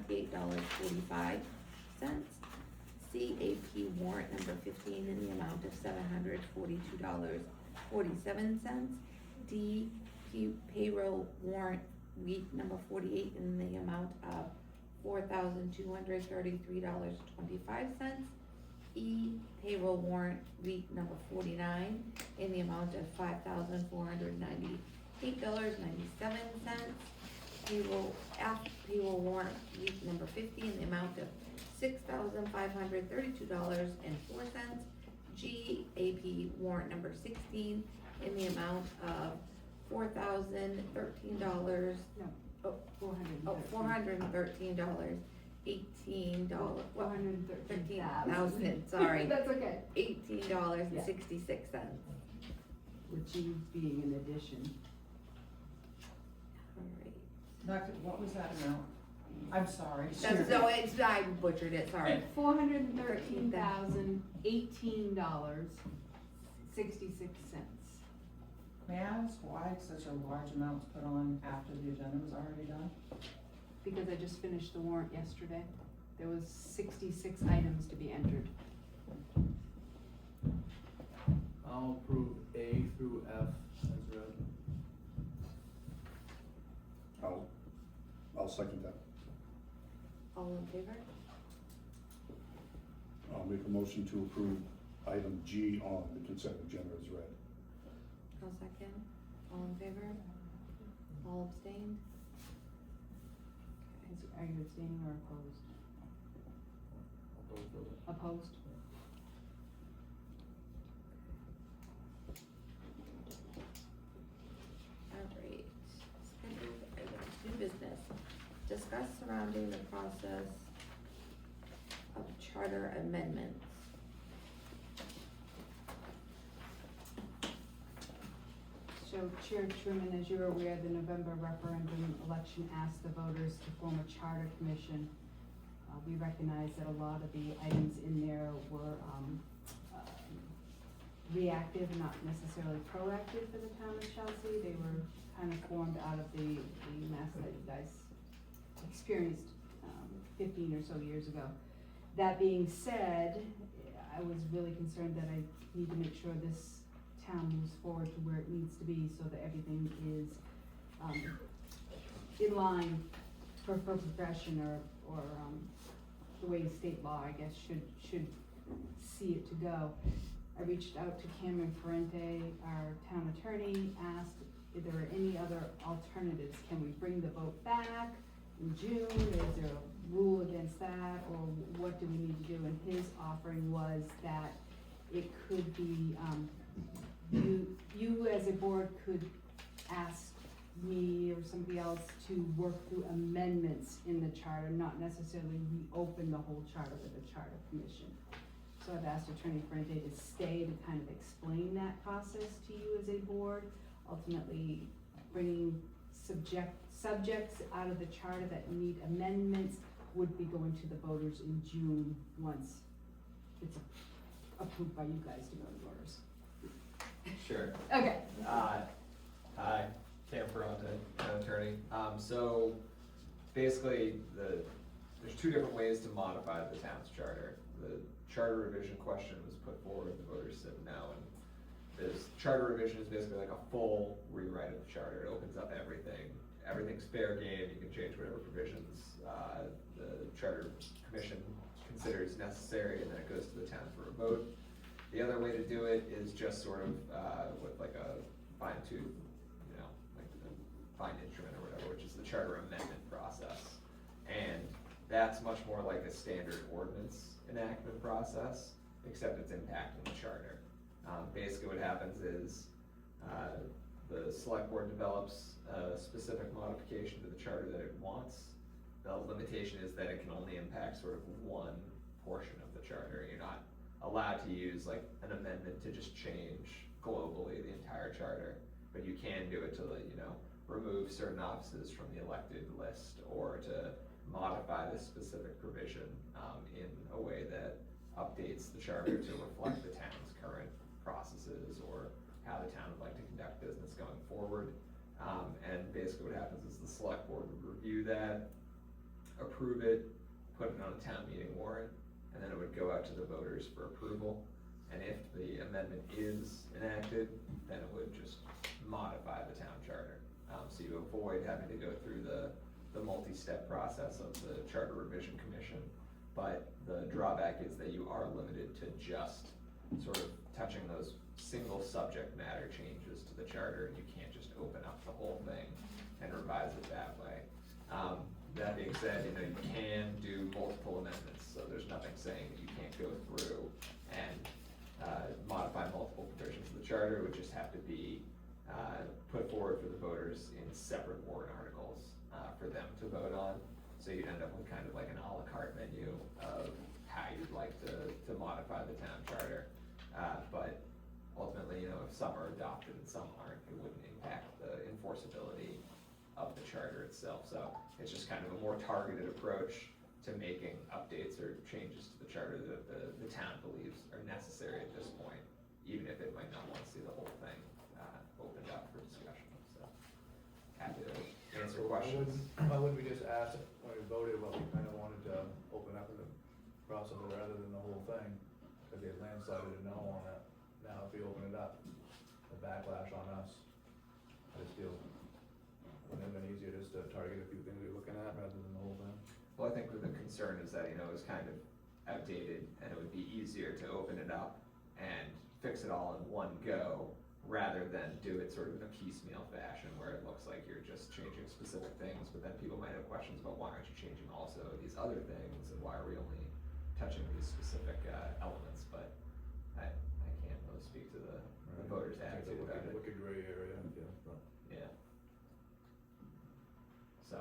$28.45. CAP warrant number 15 in the amount of $742.47. D payroll warrant week number 48 in the amount of $4,233.25. E payroll warrant week number 49 in the amount of $5,498.97. Payroll F payroll warrant week number 50 in the amount of $6,532.04. G AP warrant number 16 in the amount of $4,013. No, $413. $18. $413,000. Sorry. That's okay. $18.66. With G being an addition. Alright. Doctor, what was that amount? I'm sorry. I butchered it, sorry. $413,018.66. May I ask why such a large amount was put on after the agenda was already done? Because I just finished the warrant yesterday. There was 66 items to be entered. I'll approve A through F as read. I'll second that. All in favor? I'll make a motion to approve item G on the consent agenda as read. I'll second. All in favor? All abstained? Are you abstaining or opposed? Both of them. Opposed? Alright. Scheduled items, new business. Discuss surrounding the process of charter amendments. So Chair Truman, as you're aware, the November referendum election asked the voters to form a charter commission. We recognize that a lot of the items in there were reactive, not necessarily proactive for the town of Chelsea. They were kind of formed out of the mess that you guys experienced 15 or so years ago. That being said, I was really concerned that I need to make sure this town moves forward to where it needs to be so that everything is in line for progression or the way state law, I guess, should see it to go. I reached out to Cameron Ferrante, our town attorney, asked if there are any other alternatives. Can we bring the vote back in June? Is there a rule against that, or what do we need to do? And his offering was that it could be, you as a board could ask me or somebody else to work through amendments in the charter, not necessarily reopen the whole charter with a charter commission. So I've asked Attorney Ferrante to stay to kind of explain that process to you as a board, ultimately bringing subjects out of the charter that need amendments would be going to the voters in June once it's approved by you guys to go to voters. Sure. Okay. Hi, Cam Ferrante, town attorney. So basically, there's two different ways to modify the town's charter. The charter revision question was put forward, the voters said no, and this charter revision is basically like a full rewrite of the charter. It opens up everything. Everything's fair game. You can change whatever provisions the charter commission considers necessary, and then it goes to the town for a vote. The other way to do it is just sort of with like a fine tooth, like a fine instrument or whatever, which is the charter amendment process. And that's much more like a standard ordinance enactment process, except it's impacting the charter. Basically what happens is the select board develops a specific modification to the charter that it wants. The limitation is that it can only impact sort of one portion of the charter. You're not allowed to use like an amendment to just change globally the entire charter, but you can do it to remove certain offices from the elected list or to modify this specific provision in a way that updates the charter to reflect the town's current processes or how the town would like to conduct business going forward. And basically what happens is the select board would review that. approve it, put it on a town meeting warrant, and then it would go out to the voters for approval. And if the amendment is enacted, then it would just modify the town charter. So you avoid having to go through the multi-step process of the Charter Revision Commission. But the drawback is that you are limited to just sort of touching those single subject matter changes to the charter, and you can't just open up the whole thing and revise it that way. That being said, you know, you can do multiple amendments, so there's nothing saying that you can't go through and modify multiple provisions of the charter. It would just have to be put forward for the voters in separate warrant articles for them to vote on. So you'd end up with kind of like an a la carte menu of how you'd like to modify the town charter. But ultimately, you know, if some are adopted and some aren't, it wouldn't impact the enforceability of the charter itself. So it's just kind of a more targeted approach to making updates or changes to the charter that the town believes are necessary at this point, even if it might not want to see the whole thing opened up for discussion. So happy to answer questions. Why wouldn't we just ask, when we voted, what we kind of wanted to open up in the process rather than the whole thing? Because they landslided a no on it. Now, if we open it up, the backlash on us, I just feel it would have been easier just to target a few things we're looking at rather than the whole thing. Well, I think the concern is that, you know, it was kind of outdated and it would be easier to open it up and fix it all in one go rather than do it sort of in a piecemeal fashion where it looks like you're just changing specific things, but then people might have questions about why aren't you changing also these other things and why are we only touching these specific elements, but I can't really speak to the voters' attitude about it. Wicked gray area, yeah, but. Yeah. So,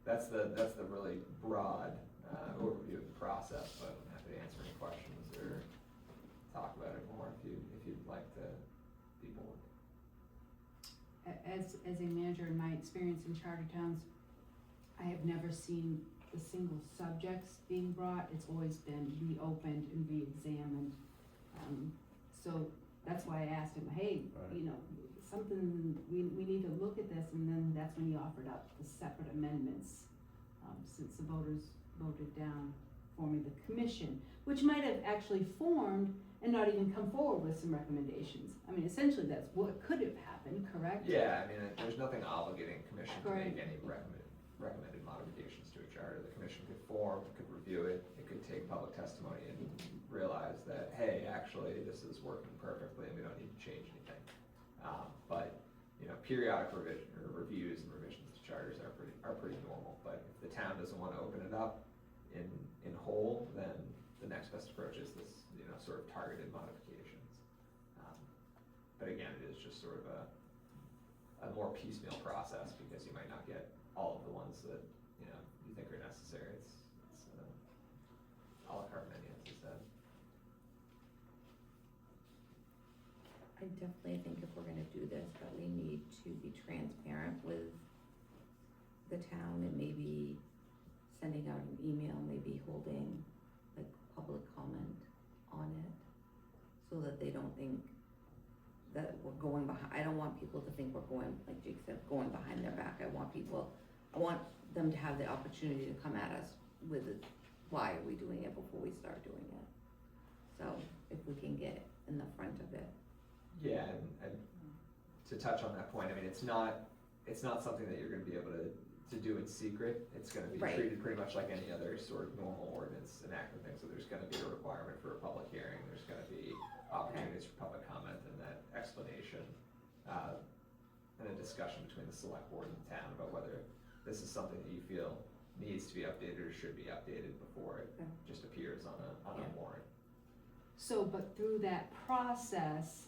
that's the really broad overview of the process, but I'm happy to answer any questions or talk about it more if you'd like to be bored. As a manager, in my experience in charter towns, I have never seen the single subjects being brought. It's always been reopened and re-examined. So that's why I asked him, hey, Right. you know, something, we need to look at this, and then that's when he offered up the separate amendments, since the voters voted down forming the commission, which might have actually formed and not even come forward with some recommendations. I mean, essentially, that's what could have happened, correct? Yeah, I mean, there's nothing obligating commission to make Correct. any recommended modifications to a charter. The commission could form, could review it, it could take public testimony and realize that, hey, actually, this is working perfectly and we don't need to change anything. But, you know, periodic reviews and revisions to charters are pretty normal, but if the town doesn't wanna open it up in whole, then the next best approach is this, you know, sort of targeted modifications. But again, it is just sort of a more piecemeal process because you might not get all of the ones that, you know, you think are necessary. It's a la carte menu, as you said. I definitely think if we're gonna do this, that we need to be transparent with the town and maybe sending out an email, maybe holding like public comment on it, so that they don't think that we're going behind. I don't want people to think we're going, like Jake said, going behind their back. I want them to have the opportunity to come at us with it. Why are we doing it before we start doing it? So if we can get in the front of it. Yeah, and to touch on that point, I mean, it's not something that you're gonna be able to do in secret. It's gonna be Right. treated pretty much like any other sort of normal ordinance enactment thing. So there's gonna be a requirement for a public hearing, there's gonna be opportunities for public comment and that explanation, and a discussion between the select board and the town about whether this is something that you feel needs to be updated or should be updated before it Okay. just appears on a Yeah. warrant. So, but through that process,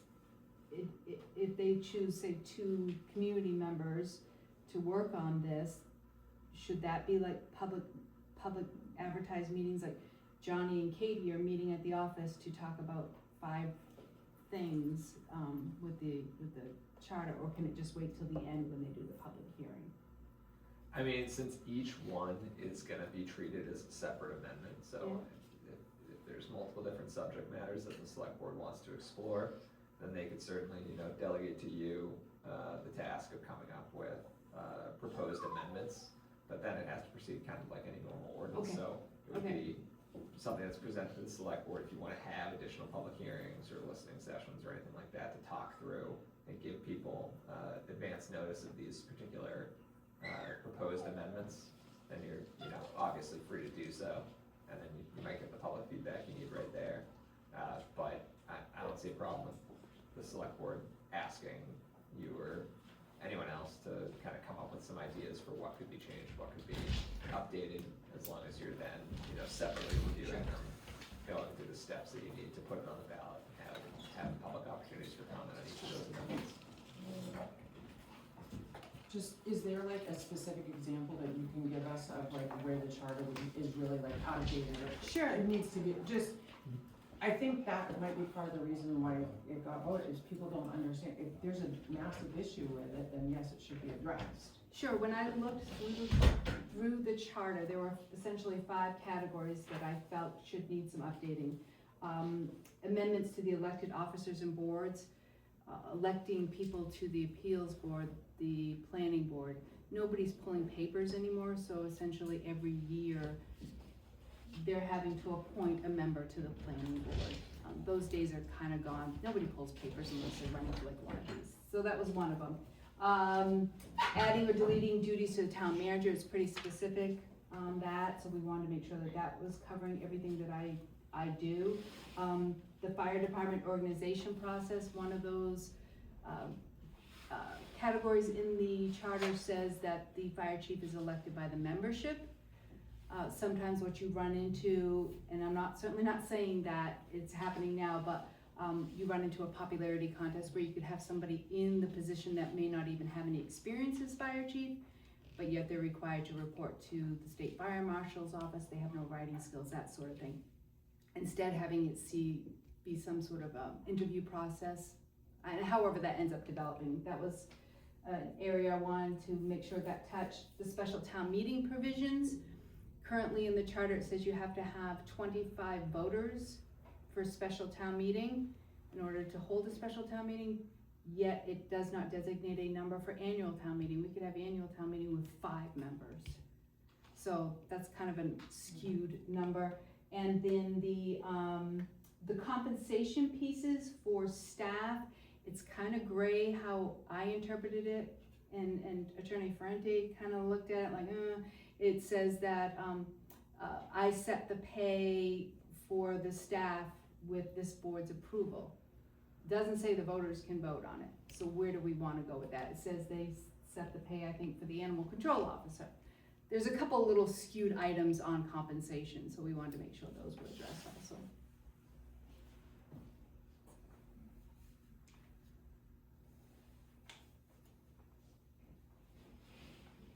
if they choose, say, 2 community members to work on this, should that be like public advertised meetings, like Johnny and Katie are meeting at the office to talk about 5 things, with the charter, or can it just wait till the end when they do the public hearing? I mean, since each one is gonna be treated as a separate amendment, so if there's multiple different subject matters that the select board wants to explore, then they could certainly, you know, delegate to you, the task of coming up with, proposed amendments. but then it has to proceed kind of like any normal ordinance, Okay. so it would Okay. be something that's presented to the select board if you wanna have additional public hearings or listening sessions or anything like that to talk through and give people, advance notice of these particular, proposed amendments, then you're, obviously free to do so, and then you might get the public feedback you need right there. But I don't see a problem with the select board asking you or anyone else to kind of come up with some ideas for what could be changed, what could be updated, as long as you're then, separately reviewing them, going through the steps that you need to put it on the ballot, and have public opportunities for comment on each of those amendments. Just, is there like a specific example that you can give us of like where the charter is really like outdated or? Sure. It needs to be, just, I think that might be part of the reason why it got voted, is people don't understand. If there's a massive issue with it, then yes, it should be addressed. Sure, when I looked through the charter, there were essentially 5 categories that I felt should need some updating. Amendments to the elected officers and boards, electing people to the appeals board, the planning board. Nobody's pulling papers anymore, so essentially every year they're having to appoint a member to the planning board. Those days are kind of gone. Nobody pulls papers unless they're running for like one of these. So that was one of them. Adding or deleting duties to the town manager is pretty specific on that, so we wanted to make sure that that was covering everything that I do. The fire department organization process, one of those categories in the charter says that the fire chief is elected by the membership. Sometimes what you run into, and I'm certainly not saying that it's happening now, but you run into a popularity contest where you could have somebody in the position that may not even have any experience as fire chief, but yet they're required to report to the state fire marshal's office. They have no writing skills, that sort of thing. Instead, having it be some sort of interview process, and however that ends up developing. That was an area I wanted to make sure that touched the special town meeting provisions. Currently in the charter, it says you have to have 25 voters for a special town meeting in order to hold a special town meeting, yet it does not designate a number for annual town meeting. We could have annual town meeting with 5 members. So that's kind of a skewed number. And then the compensation pieces for staff, it's kind of gray how I interpreted it, and Attorney Ferrante kind of looked at it like, it says that I set the pay for the staff with this board's approval. Doesn't say the voters can vote on it. So where do we want to go with that? It says they set the pay, I think, for the animal control officer. There's a couple little skewed items on compensation, so we wanted to make sure those were addressed also.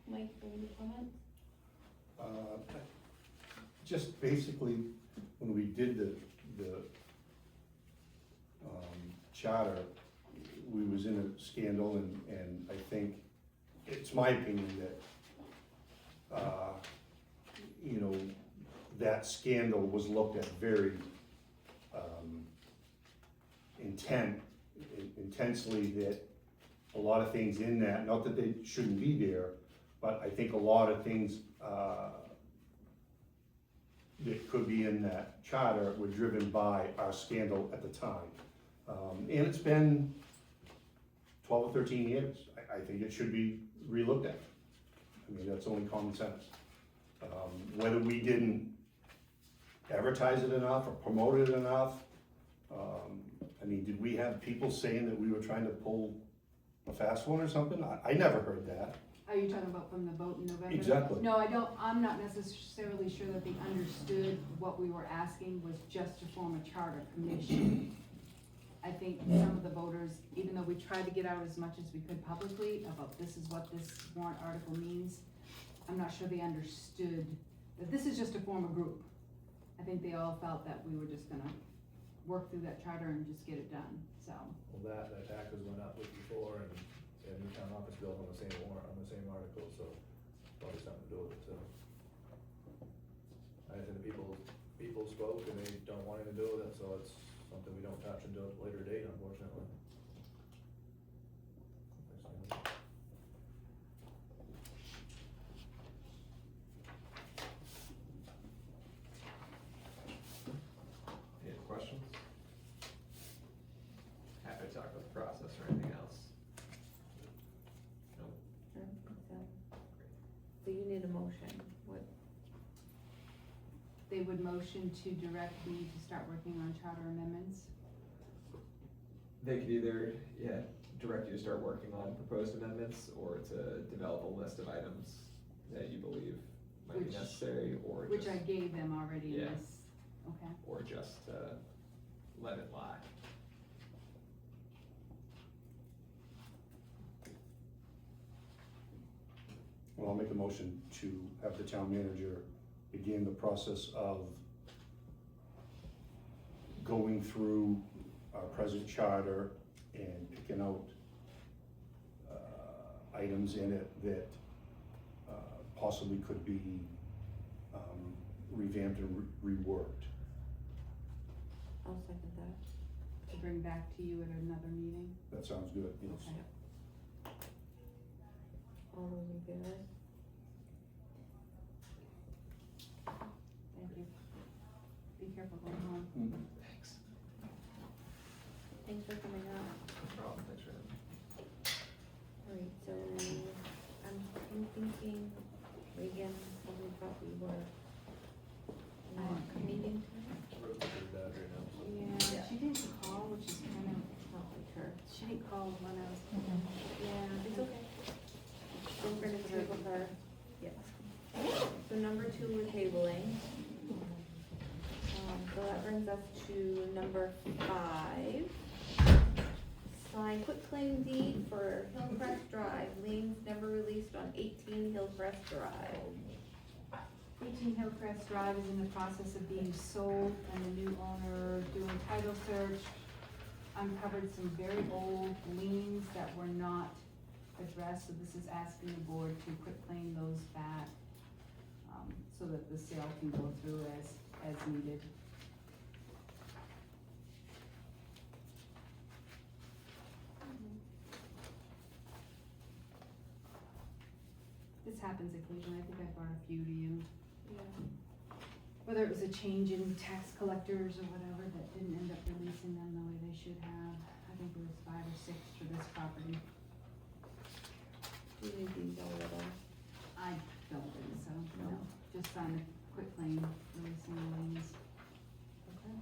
Mike, any comments? Just basically, when we did the charter, we was in a scandal, and I think, it's my opinion that, that scandal was looked at very, intensely, that a lot of things in that, not that they shouldn't be there, but I think a lot of things, that could be in that charter were driven by our scandal at the time. And it's been 12 or 13 years. I think it should be relooked at. I mean, that's only common sense. Whether we didn't advertise it enough or promote it enough, I mean, did we have people saying that we were trying to pull a fast one or something? I never heard that. Are you talking about from the vote in November? Exactly. No, I'm not necessarily sure that they understood what we were asking was just to form a charter commission. I think some of the voters, even though we tried to get out as much as we could publicly about this is what this warrant article means, I'm not sure they understood that this is just to form a group. I think they all felt that we were just gonna work through that charter and just get it done, so. Well, the taxes went up with before, and new town office built on the same warrant, on the same article, so probably something to do with it too. I think the people spoke and they don't want anything to do with it, so it's something we don't touch until a later date, unfortunately. they would motion to direct me to start working on charter amendments. They could either, direct you to start working on proposed amendments, or to develop a list of items that you believe might be Which- necessary, or Which just, I gave them already in Yeah. this, okay. or just, let it lie. Well, I'll make a motion to have the town manager begin the process of going through our present charter and picking out items in it that possibly could be revamped and reworked. I'll second that. To bring back to you at another meeting. That sounds good, yes. Okay. All those in favor? Thank you. Be careful going home. Thanks. Thanks for coming out. No problem, thanks for having me. Alright, so I'm thinking, Reagan, probably thought we were not meeting tonight. We're pretty bad right now, so. Yeah, she didn't call, which is kind of, Not like her. she didn't call when I was. Yeah, it's okay. So we're gonna table her. Yes. So number 2 is tabling. So that brings us to number 5. Sign quitclaim deed for Hillcrest Drive, liens never released on 18 Hillcrest Drive. 18 Hillcrest Drive is in the process of being sold, and the new owner doing title search uncovered some very old liens that were not addressed, so this is asking the board to quitclaim those back, so that the sale can go through as needed. This happens occasionally, I think I brought a few to you. Yeah. Whether it was a change in tax collectors or whatever that didn't end up releasing them the way they should have. I think there was 5 or 6 for this property. Do you need these all of them? I don't think so, no, No. just sign a quitclaim, releasing the liens, Okay.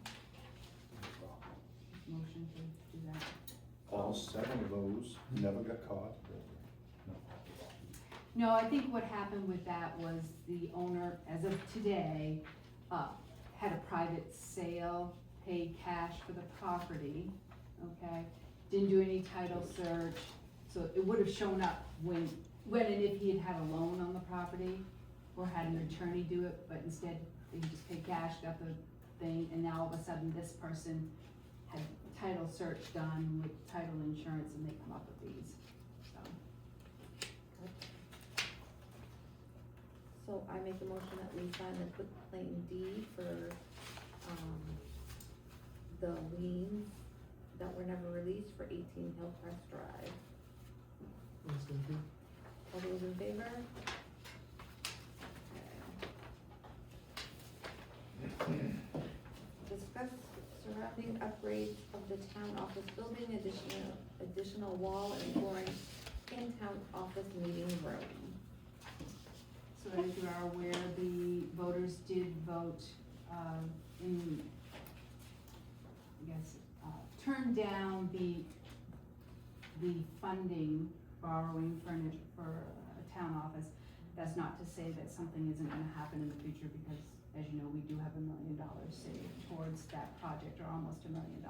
motion to do that. All 7 of those never got caught. No, I think what happened with that was the owner, as of today, had a private sale, paid cash for the property, okay? Didn't do any title search, so it would have shown up when and if he had had a loan on the property, or had an attorney do it, but instead, he just paid cash, got the thing, and now all of a sudden, this person had title search done with title insurance, and they come up with these, so. So I make a motion that we sign the quitclaim deed for, the liens that were never released for 18 Hillcrest Drive. All those in favor? Okay. Discuss surrounding upgrades of the town office building, additional wall and flooring in town office meeting room. So as you are aware, the voters did vote, turn down the funding borrowing for a town office. That's not to say that something isn't gonna happen in the future, because as you know, we do have $1 million saved towards that project, or almost $1 million.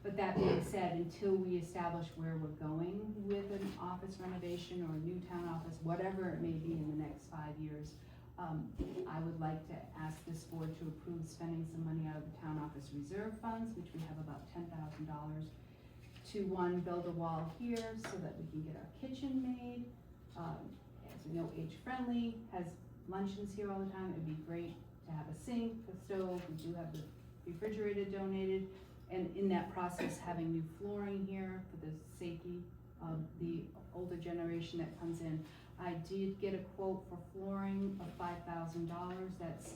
But that being said, until we establish where we're going with an office renovation or a new town office, whatever it may be in the next 5 years, I would like to ask this board to approve spending some money out of the town office reserve funds, which we have about $10,000, to one, build a wall here so that we can get our kitchen made. As we know, age friendly, has luncheons here all the time. It'd be great to have a sink, a stove. We do have the refrigerator donated. And in that process, having new flooring here for the safety of the older generation that comes in. I did get a quote for flooring of $5,000. That's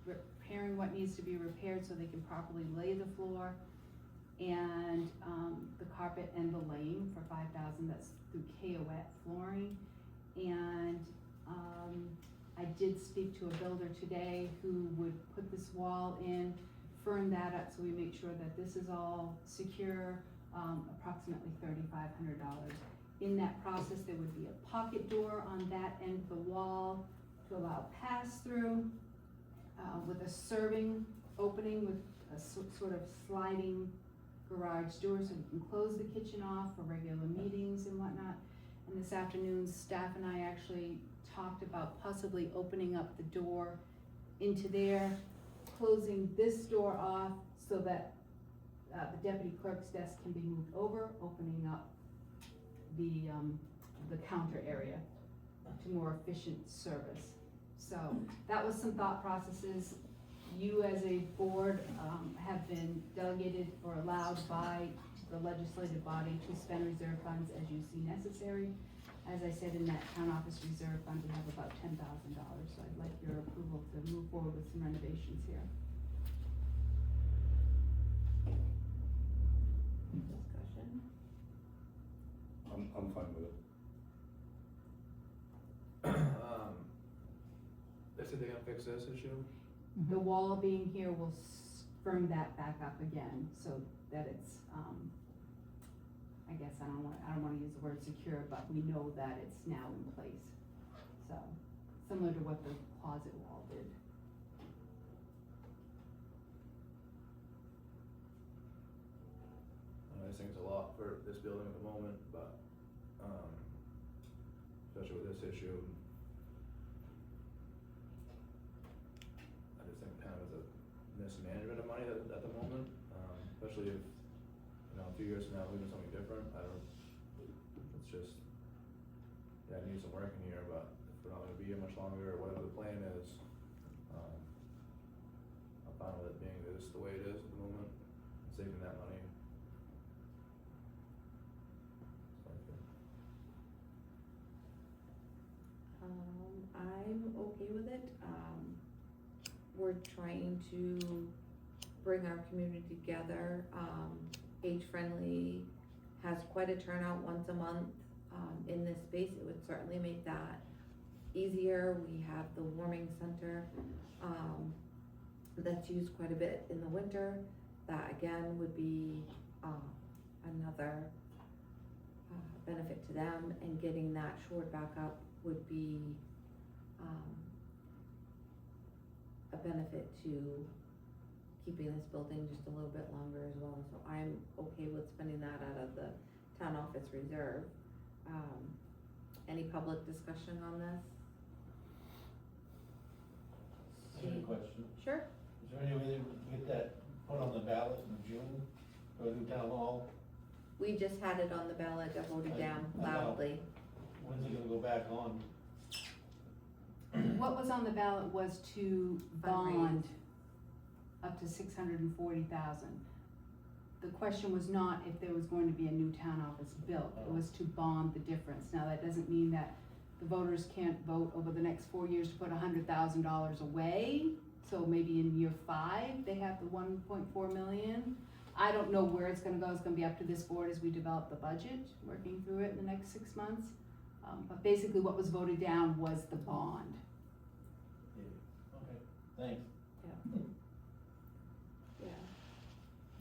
repairing what needs to be repaired so they can properly lay the floor. And the carpet and the laying for $5,000. That's through KOET Flooring. And I I did speak to a builder today who would put this wall in, firm that up so we make sure that this is all secure, approximately $3,500. In that process, there would be a pocket door on that end of the wall to allow pass-through, with a serving opening with a sort of sliding garage door so we can close the kitchen off for regular meetings and whatnot. And this afternoon, staff and I actually talked about possibly opening up the door into there, closing this door off so that the deputy clerk's desk can be moved over, opening up the counter area to more efficient service. So that was some thought processes. You as a board have been delegated or allowed by the legislative body to spend reserve funds as you see necessary. As I said, in that town office reserve fund, we have about $10,000, so I'd like your approval to move forward with some renovations here. Discussion? I'm fine with it. They said they're gonna fix this issue? The wall being here will firm that back up again, so that it's, I guess I don't wanna use the word secure, but we know that it's now in place. So, similar to what the closet wall did. I just think it's a lot for this building at the moment, but, especially with this issue. I just think kind of the mismanagement of money at the moment, especially if, you know, a few years from now, we're doing something different, it's just, yeah, I need some work in here, but if we're not gonna be here much longer, or whatever the plan is, I'm fine with it being just the way it is at the moment, saving that money. I'm okay with it. We're trying to bring our community together. Age Friendly has quite a turnout once a month, in this space. It would certainly make that easier. We have the warming center, that's used quite a bit in the winter. That again would be, another, benefit to them, and getting that shored back up would be, a benefit to keeping this building just a little bit longer as well. So I'm okay with spending that out of the town office reserve. Any public discussion on this? I have a question. Sure. Is there any way to get that put on the ballot in June for the new town hall? We just had it on the ballot, I voted down loudly. When's it gonna go back on? What was on the ballot was to bond up to $640,000. The question was not if there was going to be a new town office built, it was to bond the difference. Now, that doesn't mean that the voters can't vote over the next 4 years to put $100,000 away. So maybe in year 5, they have the 1.4 million. I don't know where it's gonna go. It's gonna be up to this board as we develop the budget, working through it in the next 6 months. But basically what was voted down was the bond. Yeah. Okay, thanks. Yeah.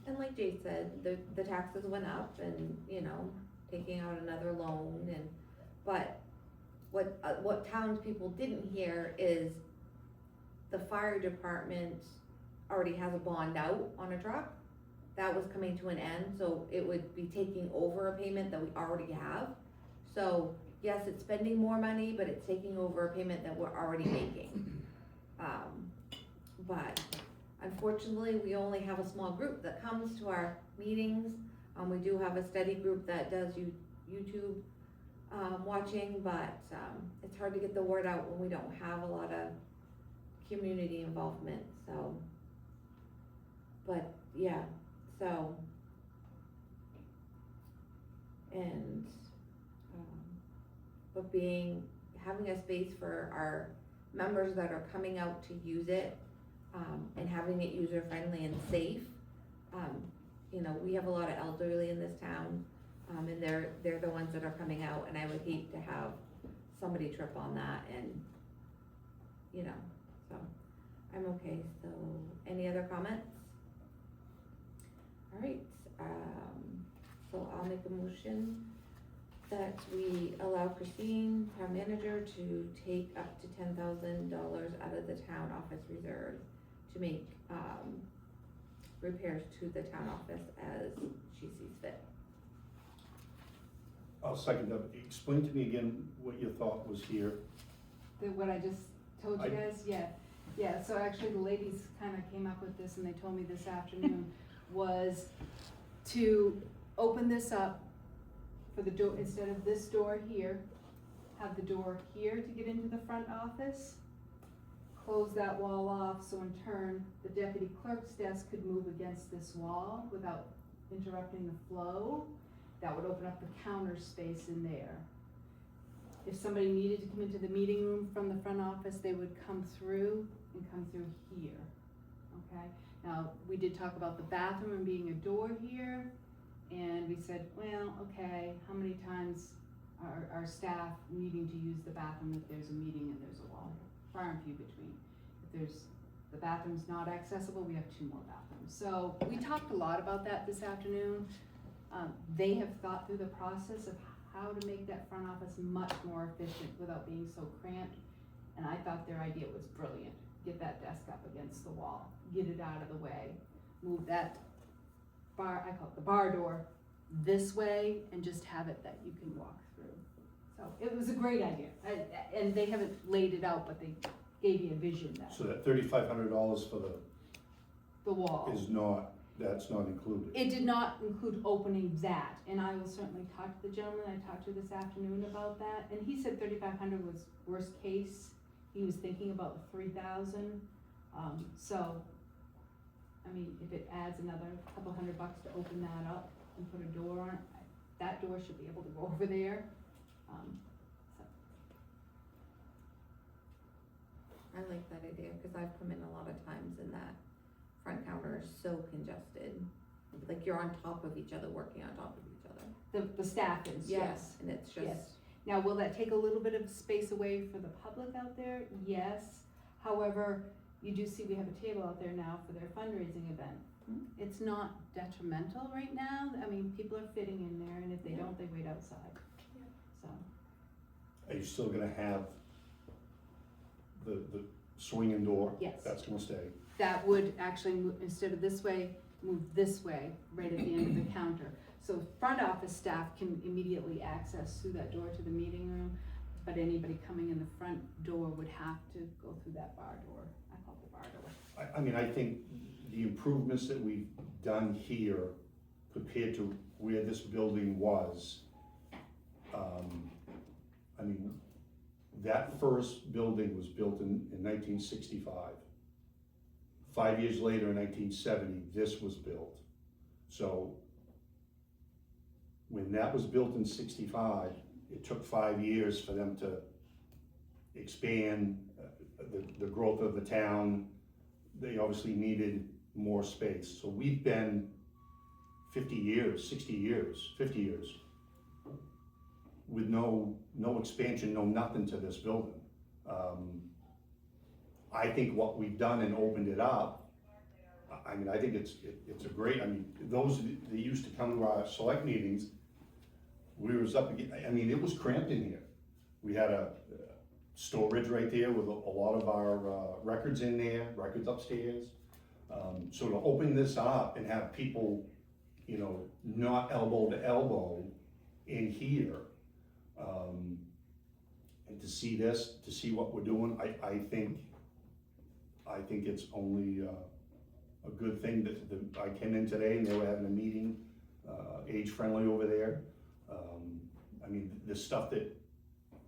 And like Jay said, the taxes went up and, you know, taking out another loan and, but what townspeople didn't hear is the fire department already has a bond out on a truck. That was coming to an end, so it would be taking over a payment that we already have. So, yes, it's spending more money, but it's taking over a payment that we're already making. But unfortunately, we only have a small group that comes to our meetings. We do have a steady group that does YouTube watching, but it's hard to get the word out when we don't have a lot of community involvement, so. But, yeah, so. And, but having a space for our members that are coming out to use it, and having it user friendly and safe. You know, we have a lot of elderly in this town, and they're the ones that are coming out, and I would hate to have somebody trip on that and you know, so, I'm okay, so, any other comments? Alright, so I'll make a motion that we allow Christine, town manager, to take up to $10,000 out of the town office reserve to make, repairs to the town office as she sees fit. I'll second that. Explain to me again what your thought was here. What I just told you I- guys, yeah, so actually the ladies kinda came up with this and they told me this afternoon, was to open this up for the door, instead of this door here, have the door here to get into the front office, close that wall off, so in turn, the deputy clerk's desk could move against this wall without interrupting the flow. That would open up the counter space in there. If somebody needed to come into the meeting room from the front office, they would come through here, okay? Now, we did talk about the bathroom and being a door here, and we said, well, okay, how many times are our staff needing to use the bathroom if there's a meeting and there's a wall? Far and few between. If the bathroom's not accessible, we have 2 more bathrooms. So we talked a lot about that this afternoon. They have thought through the process of how to make that front office much more efficient without being so cramped, and I thought their idea was brilliant. Get that desk up against the wall, get it out of the way, move that bar, I call it the bar door, this way, and just have it that you can walk through. So it was a great idea, and they haven't laid it out, but they gave me a vision that So that $3,500 for the wall. that's not included. It did not include opening that, and I will certainly talk to the gentleman I talked to this afternoon about that, and he said 3,500 was worst case. He was thinking about the 3,000, so, I mean, if it adds another couple $100 to open that up and put a door on it, that door should be able to go over there, so. I like that idea, cause I've come in a lot of times and that front counter is so congested, like you're on top of each other, working on top of each other. The staff is, yes. And it's just, Yes. Now, will that take a little bit of space away for the public out there? Yes. However, you do see we have a table out there now for their fundraising event. Mhm. It's not detrimental right now. I mean, people are fitting in there, and if they Yeah. don't, they wait outside. Yeah. So, Are you still gonna have the swinging door? yes. That's gonna stay. That would actually, instead of this way, move this way, right at the end of the counter. So front office staff can immediately access through that door to the meeting room, but anybody coming in the front door would have to go through that bar door. I call it the bar door. I mean, I think the improvements that we've done here compared to where this building was, I mean, that first building was built in 1965. 5 years later, in 1970, this was built. So when that was built in 65, it took 5 years for them to expand the growth of the town. They obviously needed more space. So we've been 50 years, 60 years, 50 years with no expansion, no nothing to this building. I think what we've done and opened it up, I mean, I think it's a great, I mean, those that used to come to our select meetings, we was up, I mean, it was cramped in here. We had a storage right there with a lot of our records in there, records upstairs. So to open this up and have people, you know, not elbow to elbow in here, and to see this, to see what we're doing, I think it's only a good thing that I came in today and they were having a meeting, age-friendly over there. I mean, the stuff that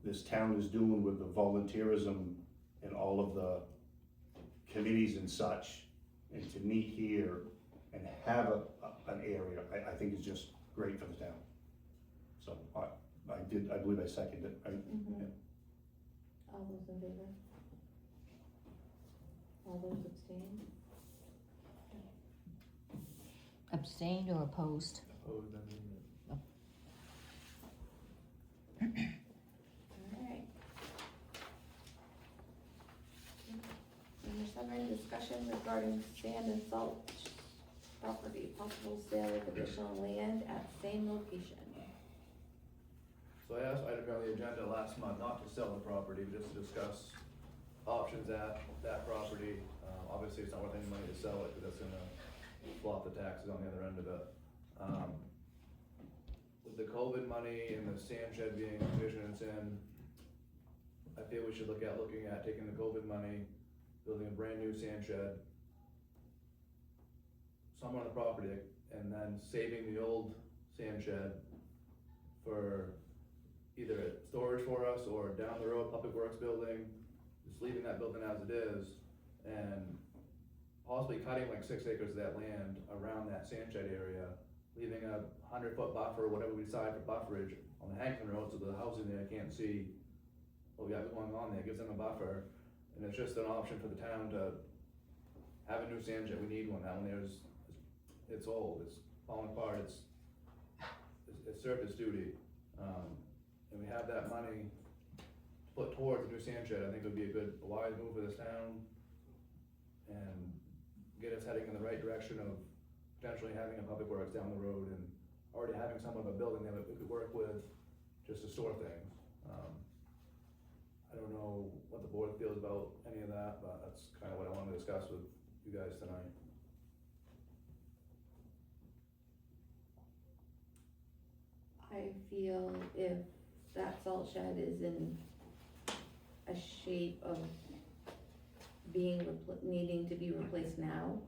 this town is doing with the volunteerism and all of the committees and such, and to meet here and have an area, I think is just great for the town. So I believe I seconded it, right? Yeah. all those in favor? All those abstained? Abstained or opposed? Opposed, I mean, Alright. 11, discussion regarding sand and salt property, possible sale of additional land at same location. So I asked item on the agenda last month, not to sell the property, but just to discuss options at that property. Obviously, it's not worth any money to sell it, because that's gonna flop the taxes on the other end of it. With the COVID money and the sand shed being a condition it's in, I feel we should looking at taking the COVID money, building a brand new sand shed somewhere on the property, and then saving the old sand shed for either storage for us or down the road, public works building, just leaving that building as it is, and possibly cutting like 6 acres of that land around that sand shed area, leaving a 100-foot buffer, whatever we decide for bufferage on the Hankton Road, so the housing there can't see what we got going on there, gives them a buffer, and it's just an option for the town to have a new sand shed. We need one. That one there's, it's old, it's falling apart, it's served its duty, and we have that money to put towards a new sand shed. I think it would be a wise move for this town, and get us heading in the right direction of potentially having a public works down the road, and already having some of a building that we could work with just to store things. I don't know what the board feels about any of that, but that's kind of what I wanted to discuss with you guys tonight. I feel if that salt shed is in a shape of being, needing to be replaced now,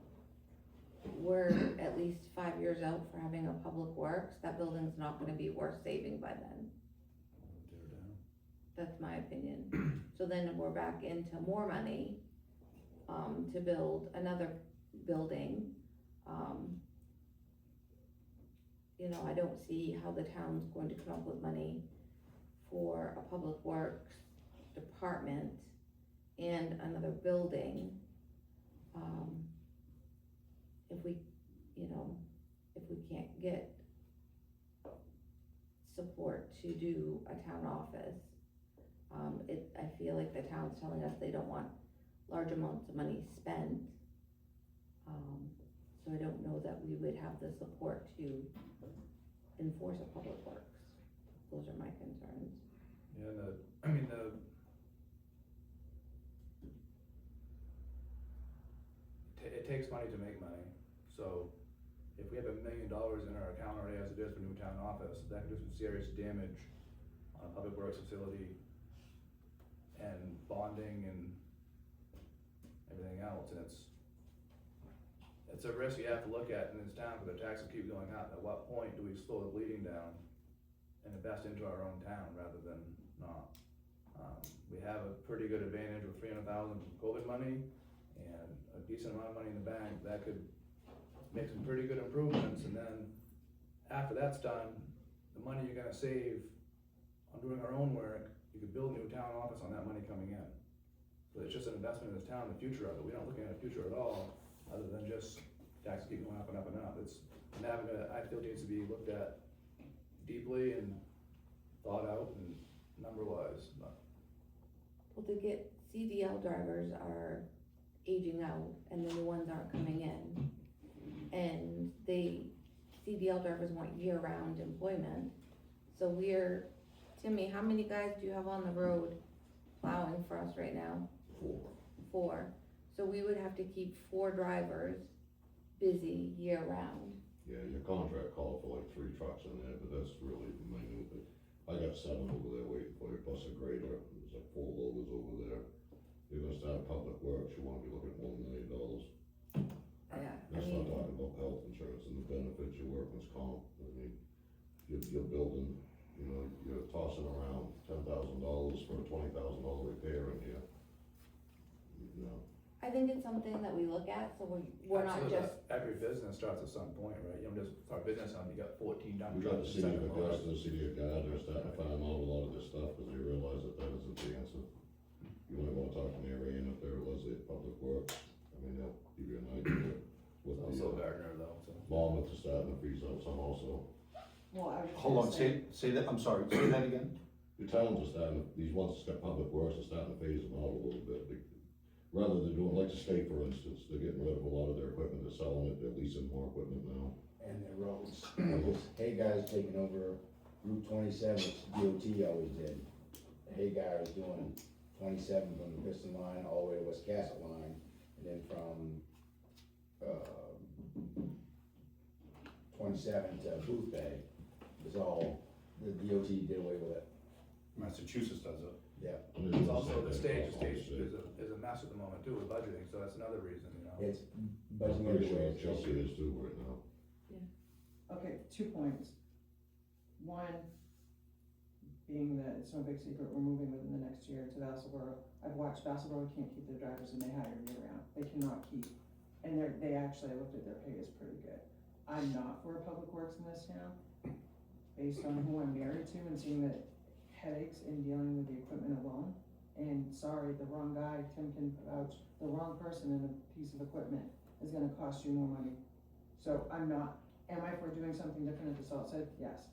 we're at least 5 years out for having a public works, that building's not gonna be worth saving by then. Tear it down. That's my opinion. So then we're back into more money, to build another building. You know, I don't see how the town's going to come up with money for a public works department and another building. If we, you know, if we can't get support to do a town office, I feel like the town's telling us they don't want large amounts of money spent. So I don't know that we would have the support to enforce a public works. Those are my concerns. Yeah, it takes money to make money, so if we have $1 million in our account already as it is for new town office, that can do some serious damage on a public works facility and bonding and everything else, and it's a risk you have to look at in this town, because the taxes keep going up. At what point do we slow the bleeding down and invest into our own town rather than not? We have a pretty good advantage with $300,000 from COVID money and a decent amount of money in the bank that could make some pretty good improvements, and then after that's done, the money you're gonna save on doing our own work, you could build a new town office on that money coming in. So it's just an investment in this town, the future of it. We're not looking at the future at all, other than just taxes keep going up and up and up. It's an avenue that I feel needs to be looked at deeply and thought out and number-wise, but. Well, to get CDL drivers are aging out and the new ones aren't coming in. And CDL drivers want year-round employment. So Timmy, how many guys do you have on the road plowing for us right now? 4. So we would have to keep 4 drivers busy year-round. Yeah, your contract called for like 3 trucks in there, but that's really minute, but I got 7 over there waiting for you, plus a grader, there's like 4 loaders over there. You're gonna start public works, you wanna be looking at $1 million. Yeah, That's not talking about health insurance and the benefits, your workman's comp, I mean, you're building, you know, you're tossing around $10,000 for a $20,000 repair in here. You know, I think it's something that we look at, so we're not Absolutely. just, Every business starts at some point, right? You don't just start business on, you got 14 dump we got trucks the and city 7 of loaders. Augusta, the city of Gardner starting to find out a lot of this stuff, cause they realize that that isn't the answer. You might wanna talk to Mary Ann up there, Leslie at Public Works, I mean, they'll give you an idea with Also the, Gardner though, so. Monmouth is starting to freeze out some also. Well, I was Hold on, gonna say that, I'm sorry, say that again? The towns are starting, these ones that's got Public Works are starting to phase them out a little bit. Rather than doing, like the state, for they're getting rid of a lot of their equipment, they're selling it, they're leasing more equipment now. And the roads, Hay Guy's taking over Route 27, which DOT always did. The Hay Guy was doing 27 from the Piston Line all the way to West Castle Line, and then from 27 to Booth Bay. It's all, the DOT did away with it. Massachusetts does it. Yeah, And It's it's also the stage all the is a mess at the moment too with budgeting, so that's another reason, you know. it's I'm budgeting pretty sure everywhere. Chelsea is too right now. Okay, 2 points. One, being that it's no big secret, we're moving within the next year to Vassalboro. I've watched Vassalboro can't keep their drivers and they hire year round. They cannot keep, and they actually, I looked at their pay is pretty good. I'm not for public works in this town, based on who I'm married to and seeing the headaches in dealing with the equipment alone. And sorry, the wrong guy, Tim can vouch, the wrong person in a piece of equipment is gonna cost you more money. So I'm not, am I for doing something different at the salt shed? Yes.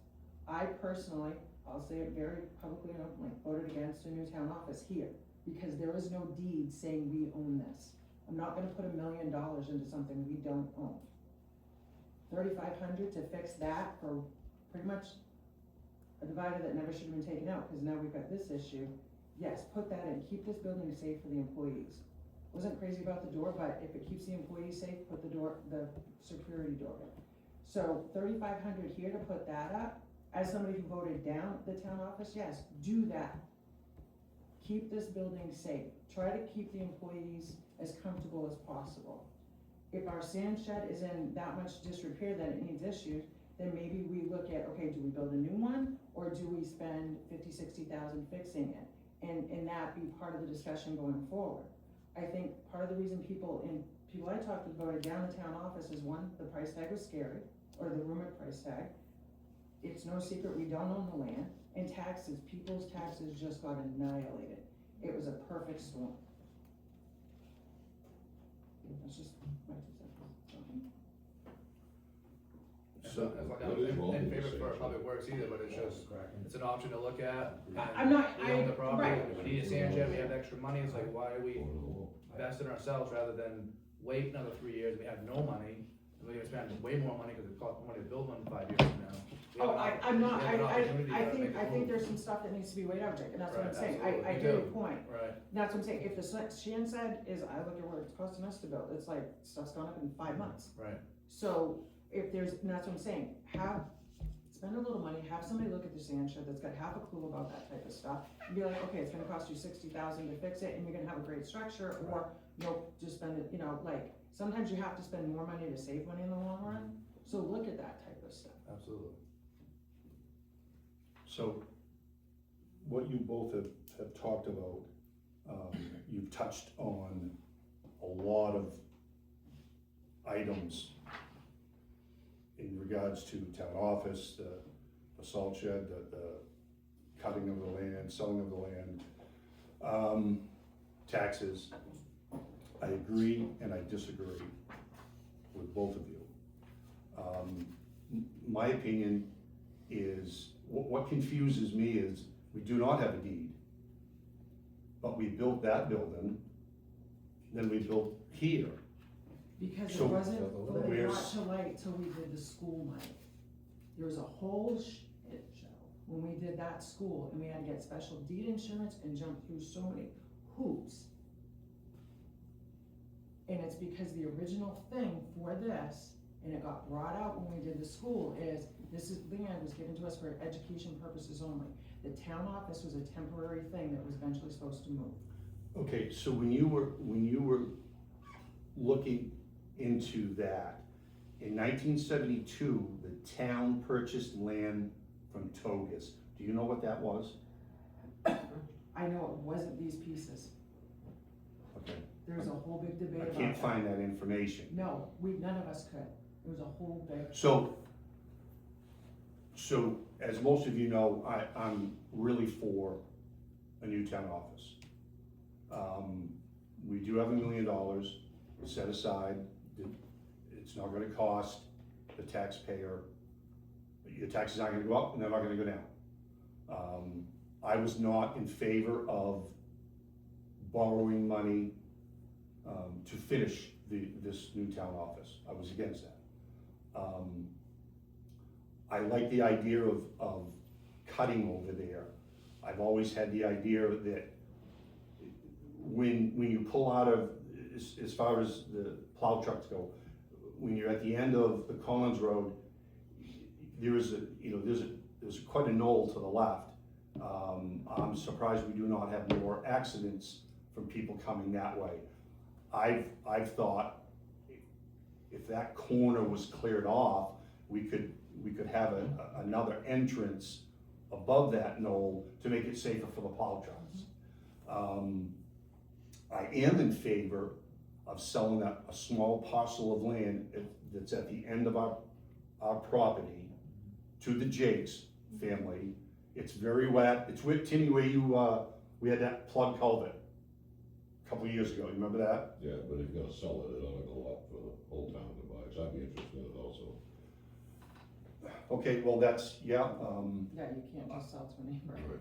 I personally, I'll say it very publicly and openly, voted against a new town office here, because there is no deed saying we own this. I'm not gonna put $1 million into something we don't own. 3,500 to fix that for pretty much a divider that never should have been taken out, because now we've got this issue. Yes, put that in, keep this building safe for the employees. Wasn't crazy about the door, but if it keeps the employees safe, put the security door in. So 3,500 here to put that up, as somebody who voted down the town office, yes, do that. Keep this building safe, try to keep the employees as comfortable as possible. If our sand shed is in that much disrepair that it needs issues, then maybe we look at, okay, do we build a new one, or do we spend 50,000-60,000 fixing it? And that be part of the discussion going forward. I think part of the reason people I talked to voted down the town office is, one, the price tag was scary, or the rumored price tag. It's no secret we don't own the land, and taxes, people's taxes just got annihilated. It was a perfect storm. That's just my 2 cents. So, It's like That is I'm wrong in to favor say, for so. public works either, but it's just, it's an option to look at. I'm not, We own the property, right. if we need a sand shed, we have extra money, it's like, why are we investing in ourselves rather than wait another 3 years, we have no money, and we're gonna spend way more money, cause it costs more money to build one 5 years from now. We have Oh, I'm not, we have an opportunity to make I a think move. there's some stuff that needs to be weighed out, Jake, and that's what I'm Right, saying, absolutely, I me get your too. point. Right, That's what I'm saying, if the Shan said is, I look at what it's costing us to build, it's like, stuff's gone up in 5 months. right, So, if there's, and that's what I'm saying, spend a little money, have somebody look at the sand shed that's got half a clue about that type of stuff, and be like, okay, it's gonna cost you 60,000 to fix it, and you're gonna have a great structure, or, nope, just spend it, like, sometimes you have to spend more money to save money in the long run, so look at that type of stuff. absolutely. so what you both have talked about, you've touched on a lot of items in regards to town office, the salt shed, the cutting of the land, selling of the land, taxes. I agree and I disagree with both of you. My opinion is, what confuses me is, we do not have a deed, but we built that building, then we built here. Because So, it wasn't fully brought where's- to light till we did the school, Mike. There was a whole shit show when we did that school, and we had to get special deed insurance and jump through so many hoops. And it's because the original thing for this, and it got brought out when we did the school, is land was given to us for education purposes only. The town office was a temporary thing that was eventually supposed to move. Okay, so when you were looking into that, in 1972, the town purchased land from Togus. Do you know what that was? I know it wasn't these pieces. Okay, There was a whole big debate I about can't that. find that information. No, none of us could. There was a whole big. So as most of you know, I'm really for a new town office. We do have $1 million set aside. It's not gonna cost the taxpayer, your taxes aren't gonna go up and they're not gonna go down. I was not in favor of borrowing money to finish this new town office. I was against that. I like the idea of cutting over there. I've always had the idea that when you pull out of, as far as the plow trucks go, when you're at the end of the Collins Road, there's quite a knoll to the left. I'm surprised we do not have more accidents from people coming that way. I've thought if that corner was cleared off, we could have another entrance above that knoll to make it safer for the plow trucks. I am in favor of selling a small parcel of land that's at the end of our property to the Jakes family. It's very wet. It's where, Timmy, where we had that plug culvert a couple of years ago. You remember that? Yeah, but if you're gonna sell it, it ought to go up for the whole town to buy, so I'd be interested in it also. Okay, well, that's, yeah. Yeah, you can't just sell to a neighbor.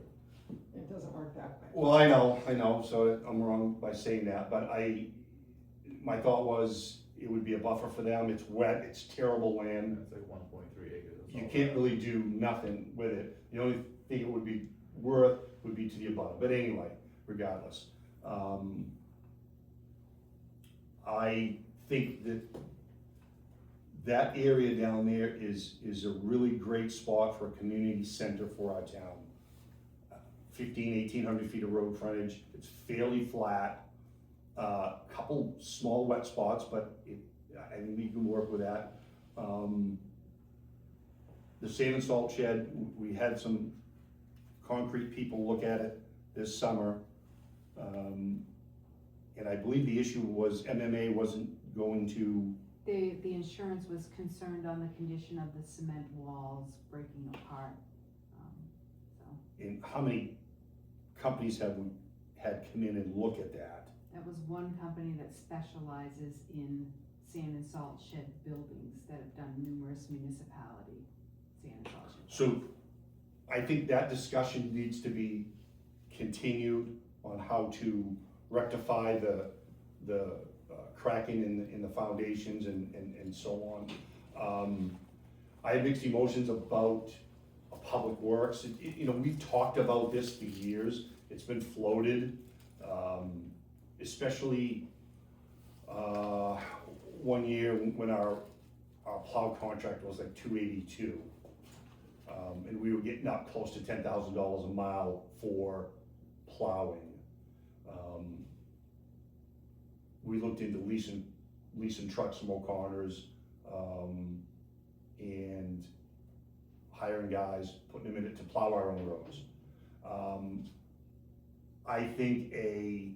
It doesn't work that way. Well, I know, so I'm wrong by saying that, but my thought was it would be a buffer for them. It's wet, it's terrible land. It's like 1.3 acres. That's You all. can't really do nothing with it. The only thing it would be worth would be to the abutter, but anyway, regardless. I think that area down there is a really great spot for a community center for our town. 1,800 feet of road frontage, it's fairly flat. Couple small wet spots, but I think we can work with that. The sand and salt shed, we had some concrete people look at it this summer. And I believe the issue was MMA wasn't going to, The insurance was concerned on the condition of the cement walls breaking apart, so. and how many companies have we had come in and look at that? That was one company that specializes in sand and salt shed buildings that have done numerous municipality sand and salt shed. So I think that discussion needs to be continued on how to rectify the cracking in the foundations and so on. I have mixed emotions about public works. We've talked about this for years. It's been floated, especially one year when our plow contract was like $282. And we were getting up close to $10,000 a mile for plowing. We looked into leasing trucks from O'Connor's, and hiring guys, putting them in it to plow our own roads. I think a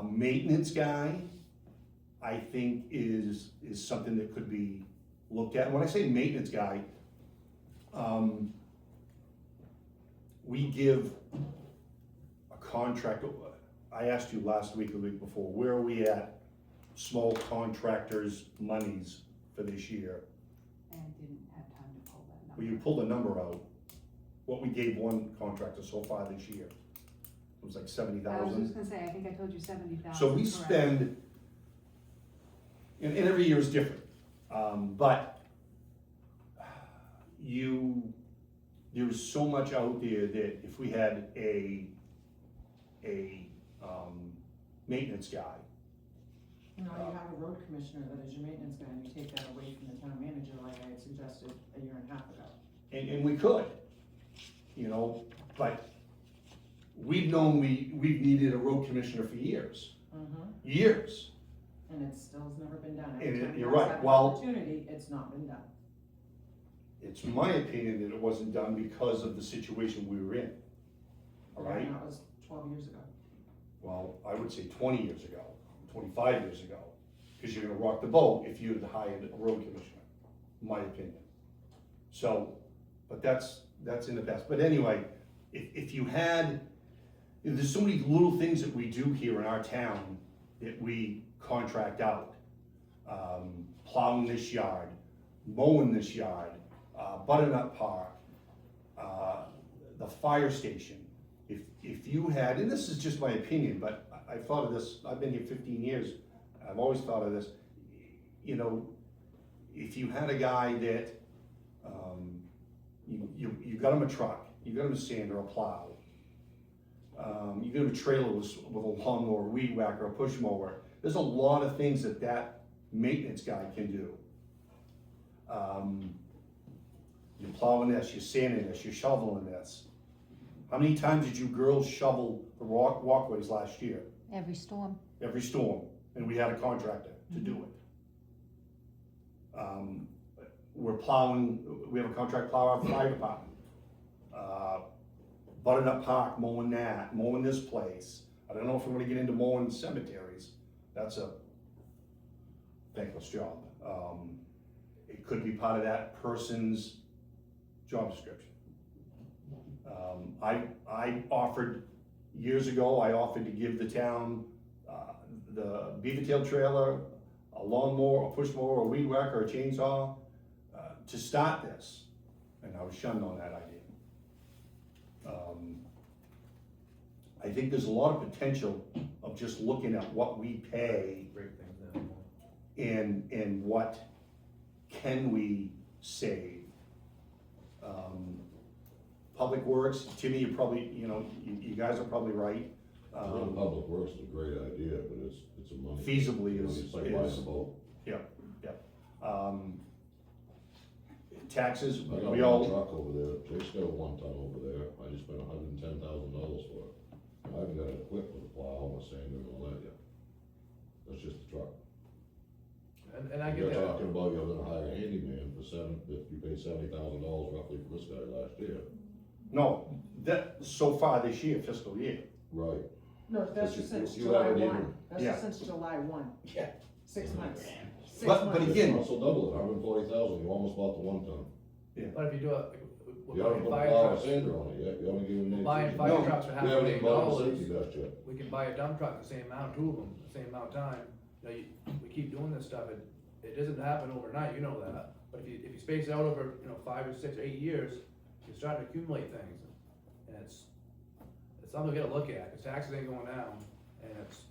maintenance guy, I think is something that could be looked at. When I say maintenance guy, we give a contract. I asked you last week or the week before, where are we at small contractors' monies for this year? And didn't have time to pull that number. Well, you pulled a number out, what we gave one contractor so far this year. It was like I was 70,000. just gonna say, I think I told you 70,000. So we correct. spend, and every year is different, but there's so much out there that if we had a maintenance guy. You have a road commissioner that is your maintenance guy, and you take that away from the town manager like I had suggested a year and a half ago. And we could, but we've known we've needed a road commissioner for years, years. And it still has never been done. And Every time you're you right. have an Well- opportunity, it's not been done. It's my opinion that it wasn't done because of the situation we were in, all right? And that was 12 years ago. Well, I would say 20 years ago, 25 years ago, because you're gonna rock the boat if you had hired a road commissioner, in my opinion. So, but that's in the past. But anyway, if you had, there's so many little things that we do here in our town that we contract out. Plowing this yard, mowing this yard, Butternut Park, the fire station. If you had, and this is just my opinion, but I've thought of this, I've been here 15 years, I've always thought of this, you know, if you had a guy that, you got him a truck, you got him a sander, a plow, you got him a trailer with a lawnmower, a weed whacker, a push mower, there's a lot of things that maintenance guy can do. You're plowing this, you're sanding this, you're shoveling this. How many times did you girls shovel the walkways last year? Every storm. Every storm, and we had a contractor to do it. We're plowing, we have a contract plow our fire department. Butternut Park, mowing that, mowing this place. I don't know if we're gonna get into mowing cemeteries, that's a thankless job. It could be part of that person's job description. I offered, years ago, I offered to give the town, the beaver tail trailer, a lawnmower, a push mower, a weed whacker, a chainsaw, to start this, and I was shunned on that idea. I think there's a lot of potential of just looking at what we pay Break things down more. and what can we save. Public Works, Timmy, you probably, you guys are probably right. I think Public Works is a great idea, but it's a money. Feasibly You know, is. It's like buying a boat. Taxes, I got we one all, truck over there, Jake's got 1 ton over there, I just spent $110,000 for it. I haven't got it equipped with a plow, and a sander and all that yet. That's just the truck. And I get You're that. talking about you're gonna hire a handyman for if you paid $70,000 roughly for this guy last year. no, that, so far this year, fiscal year. Right. No, that's But just you- since you July haven't one, even- that's Yeah. just since July one, Yeah. 6 months. 6 But months. again- Also double it, 140,000, you almost bought the 1 ton. But if you do it, we're You haven't buying put a fire plow or trucks, sander on it yet, you haven't given we're me. buying No, fire trucks for You half a haven't million even bought the dollars. safety vest yet. We can buy a dump truck the same amount, 2 of them, the same amount of time. We keep doing this stuff, it doesn't happen overnight, you know that. But if you space it out over, 5 or 6 or 8 years, you're starting to accumulate things. And it's something we gotta look at, cause taxes ain't going down, and it's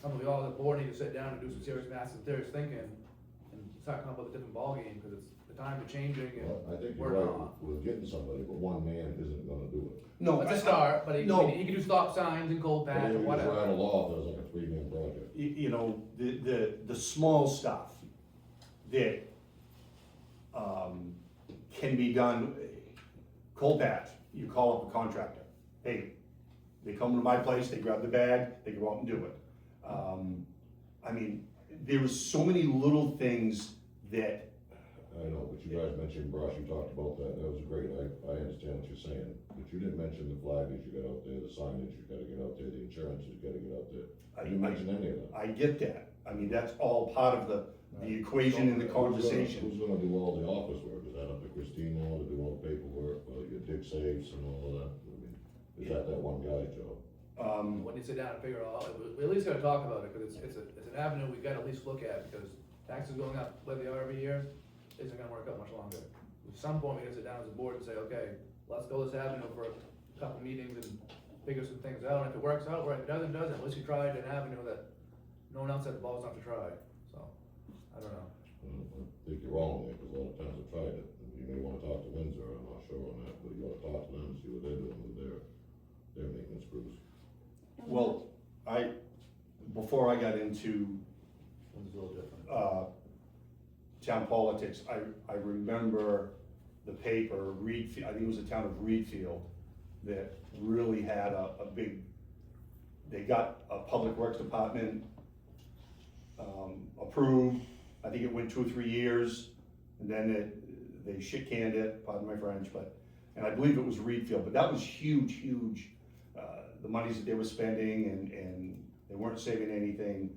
something we all as a board need to sit down and do some serious math and serious thinking, and start coming up with a different ballgame, cause it's, the times are changing and Well, I think we're you're right, not. we're getting somebody, but one man isn't gonna do it. No, It's a start, but he no. can do stop signs and cold But patch if or you just whatever. rattle off, it's like a 3-man project. The small stuff that, can be done, cold patch, you call up a contractor, hey, they come to my place, they grab the bag, they go out and do it. I mean, there was so many little things that, I know, but you guys mentioned brush, you talked about that, that was great, I understand what you're saying. But you didn't mention the flaggage you got out there, the signage you gotta get out there, the insurance you gotta get out there. You didn't mention any of that. I get that. I mean, that's all part of the equation in the conversation. Who's gonna do all the office work? Is that up to Christina to do all the paperwork, your dig safes and all of that? I mean, is that one guy's job? When you sit down and figure it all out, we at least gotta talk about it, cause it's an avenue we gotta at least look at, because taxes going up like they are every year isn't gonna work out much longer. At some point, we gotta sit down as a board and say, okay, let's go this avenue for a couple meetings and figure some things out, and if it works out, right, if it doesn't, at least you tried an avenue that no one else had the balls not to try, so, I don't know. I think you're wrong there, because a lot of times I've tried it. You may wanna talk to Windsor, I'm not sure on that, but you ought to talk to them and see what they're doing with their maintenance crews. Well, before I got into, One's a little different. town politics, I remember the paper, Reedfield, I think it was the town of Reedfield, that really had a big, they got a public works department, approved, I think it went 2 or 3 years, and then they shit canned it, pardon my French, and I believe it was Reedfield, but that was huge, the monies that they were spending, and they weren't saving anything.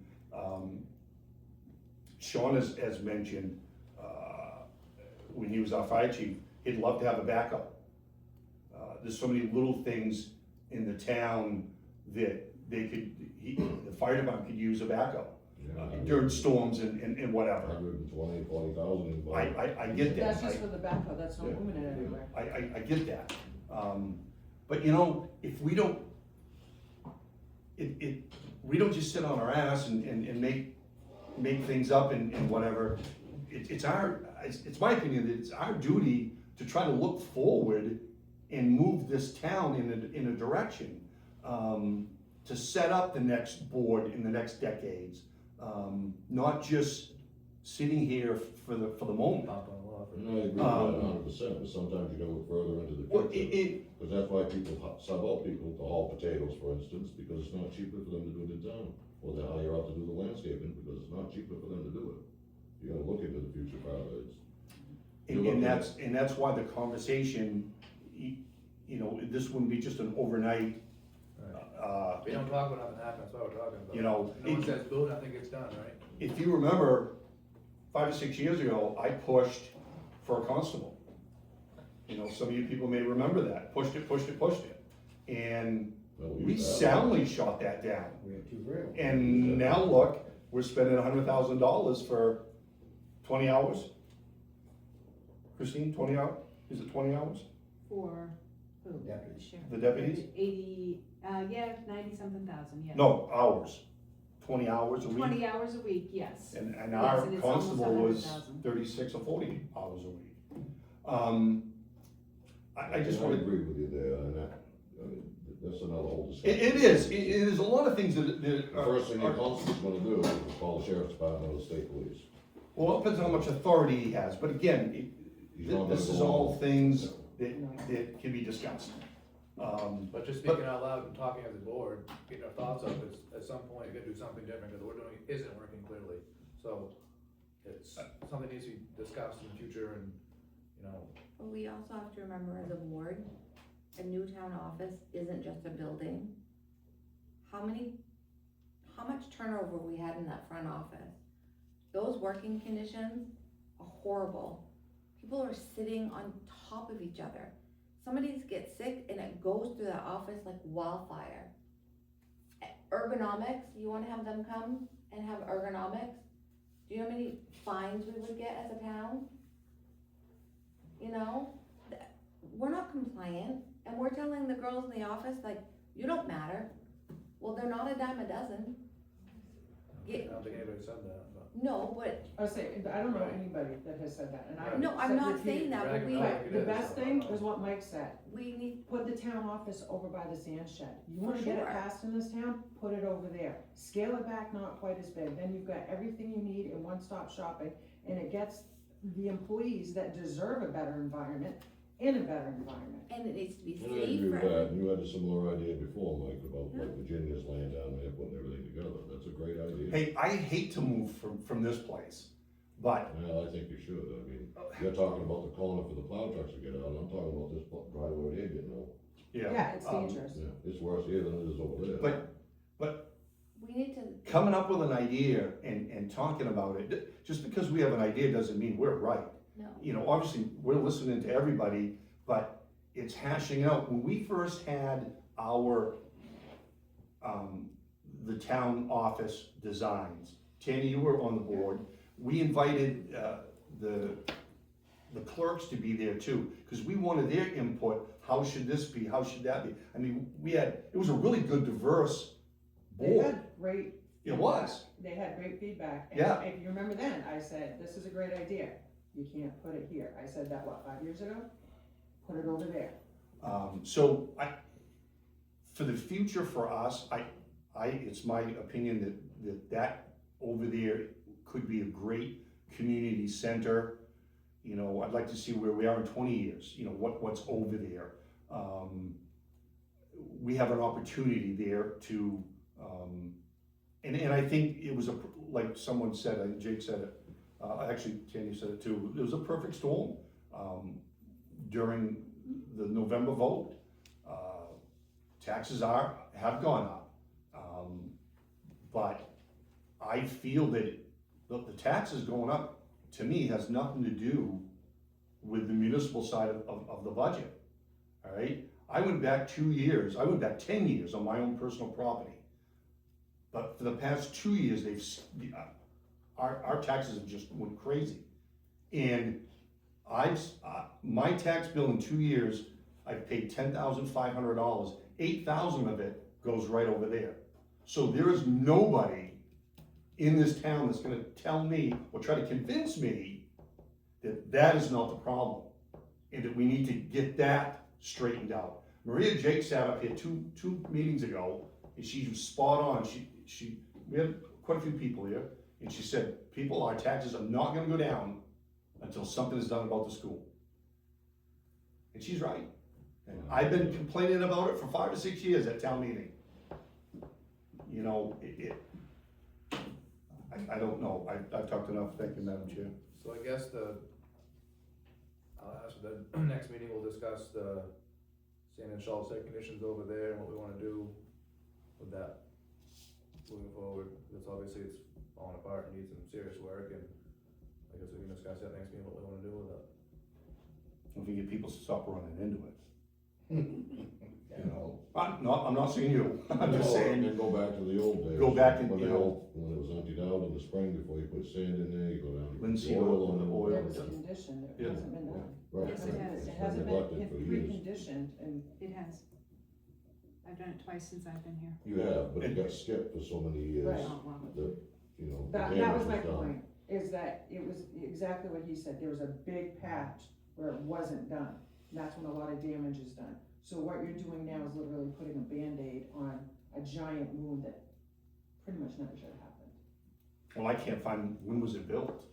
Sean has mentioned, when he was our fire chief, he'd love to have a backup. There's so many little things in the town that the fire department could use a backup during storms and whatever. 120, 40,000. I get that. That's just for the backhoe, that's not moving it anywhere. I get that. But if we don't, we don't just sit on our ass and make make things up and whatever. It's my opinion that it's our duty to try to look forward and move this town in a direction, to set up the next board in the next decades, not just sitting here for the moment. Pop on the law for- And I agree with that 100%, but sometimes you gotta look further into the Well, future. Cause that's why people sub out people to haul potatoes, for instance, because it's not cheaper for them to do it in town. Or they hire out to do the landscaping, because it's not cheaper for them to do it. You gotta look into the future part of it. And that's why the conversation, you know, this wouldn't be just an overnight, If we don't talk about nothing happens, that's why we're talking about. you know. No one says build, nothing gets done, right? If you remember, 5 or 6 years ago, I pushed for a constable. You know, some of you people may remember that, pushed it. And Well, we used to have soundly shot that down. We have 2 railroads. And now look, we're spending $100,000 for 20 hours. Christine, 20 hours? Is it 20 hours? For who? Deputies. Sheriff. The deputies? 80, yeah, 90-something thousand, yeah. No, hours. 20 hours a week. 20 hours a week, yes. And Yes, our and it's almost constable was 100,000. 36 or 40 hours a week. I just I want to, agree with you there, and I mean, that's another whole discussion. it is a lot of things that The are. first thing your constable's gonna do is call the sheriff's department or the state police. Well, it depends on how much authority he has, but again, He's not this gonna is go all on. things that can be discussed. But just speaking out loud and talking as a board, getting our thoughts up, is at some point, you gotta do something different, because what we're doing isn't working clearly. So, it's, something needs to be discussed in the future and, you know, But we also have to remember as a board, a new town office isn't just a building. How much turnover we had in that front office? Those working conditions are horrible. People are sitting on top of each other. Somebody gets sick and it goes through that office like wildfire. Ergonomics, you wanna have them come and have ergonomics? Do you know how many fines we would get as a town? You know, we're not compliant, and we're telling the girls in the office, like, you don't matter. Well, they're not a dime a dozen. I don't think anybody said that, but. No, but, I was saying, I don't know anybody that has said that, and I. no, I'm said not repeatedly. saying that, but Bragging we, about But the best thing is what Mike said, we need, put the town office over by the sand shed. You For wanna get it sure. passed in this town, put it over there. Scale it back, not quite as big, then you've got everything you need in one-stop shopping, and it gets the employees that deserve a better environment in a better environment. and it needs to be And I agree safe with for that, everyone. and you had a similar idea before, Mike, about Yeah. like Virginia's laying down there, putting everything together, that's a great idea. Hey, I hate to move from this place, but Well, I think you should, I mean, you're talking about the corner for the plow trucks to get out, I'm talking about this driveway here getting out. Yeah, it's um, dangerous. Yeah, it's worse here than it is over there. But We need to, coming up with an idea and talking about it, just because we have an idea doesn't mean we're right. no, You know, obviously, we're listening to everybody, but it's hashing out. When we first had our, the town office designs, Tanny, you were on the board, we invited, the clerks to be there too, because we wanted their input, how should this be, how should that be? I mean, it was a really good, diverse They board. had great. It was. They had great feedback. And Yeah. if you remember then, I said, this is a great idea. You can't put it here. I said that, 5 years ago? Put it over there. So for the future for us, it's my opinion that over there could be a great community center. You know, I'd like to see where we are in 20 years, you know, what's over there. We have an opportunity there to, and I think it was like someone said, I think Jake said it, actually Tanny said it too, it was a perfect storm. During the November vote, taxes have gone up. But I feel that the taxes going up, to me, has nothing to do with the municipal side of the budget, all right? I went back 10 years on my own personal property. But for the past 2 years, our taxes have just went crazy. And my tax bill in 2 years, I've paid $10,500, $8,000 of it goes right over there. So there is nobody in this town that's gonna tell me or try to convince me that that is not the problem, and that we need to get that straightened out. Maria Jake sat up here two meetings ago, and she was spot on. We had quite a few people here, and she said, our taxes are not gonna go down until something is done about the school. And she's right. And I've been complaining about it for 5 or 6 years at town meeting. You know, I don't know, I've talked enough, thank you, Madam Chair. So I guess I'll ask the next meeting, we'll discuss the sand and salt site conditions over there and what we wanna do with that moving forward. Because obviously it's falling apart and needs some serious work, and I guess we can discuss that next meeting, what we wanna do with it. If we get people to stop running into it. You know, I'm not saying you, I'm just saying, And go back to the old days. Go back and, when you they know- all- When it was emptied out in the spring, before you put sand in there, you go down. Linseed oil oil, on the it. oil. It was conditioned, it Yeah. hasn't been done. Right. Yes, it has. It's It been hasn't neglected been for years. reconditioned, and It has. I've done it twice since I've been here. You have, but it got skipped for so many years, Right. Oh, well. that, you know, the that damage was my was done. point, is that it was exactly what he said, there was a big patch where it wasn't done. That's when a lot of damage is done. So what you're doing now is literally putting a Band-Aid on a giant wound that pretty much never should have happened. well, I can't find, when was it built?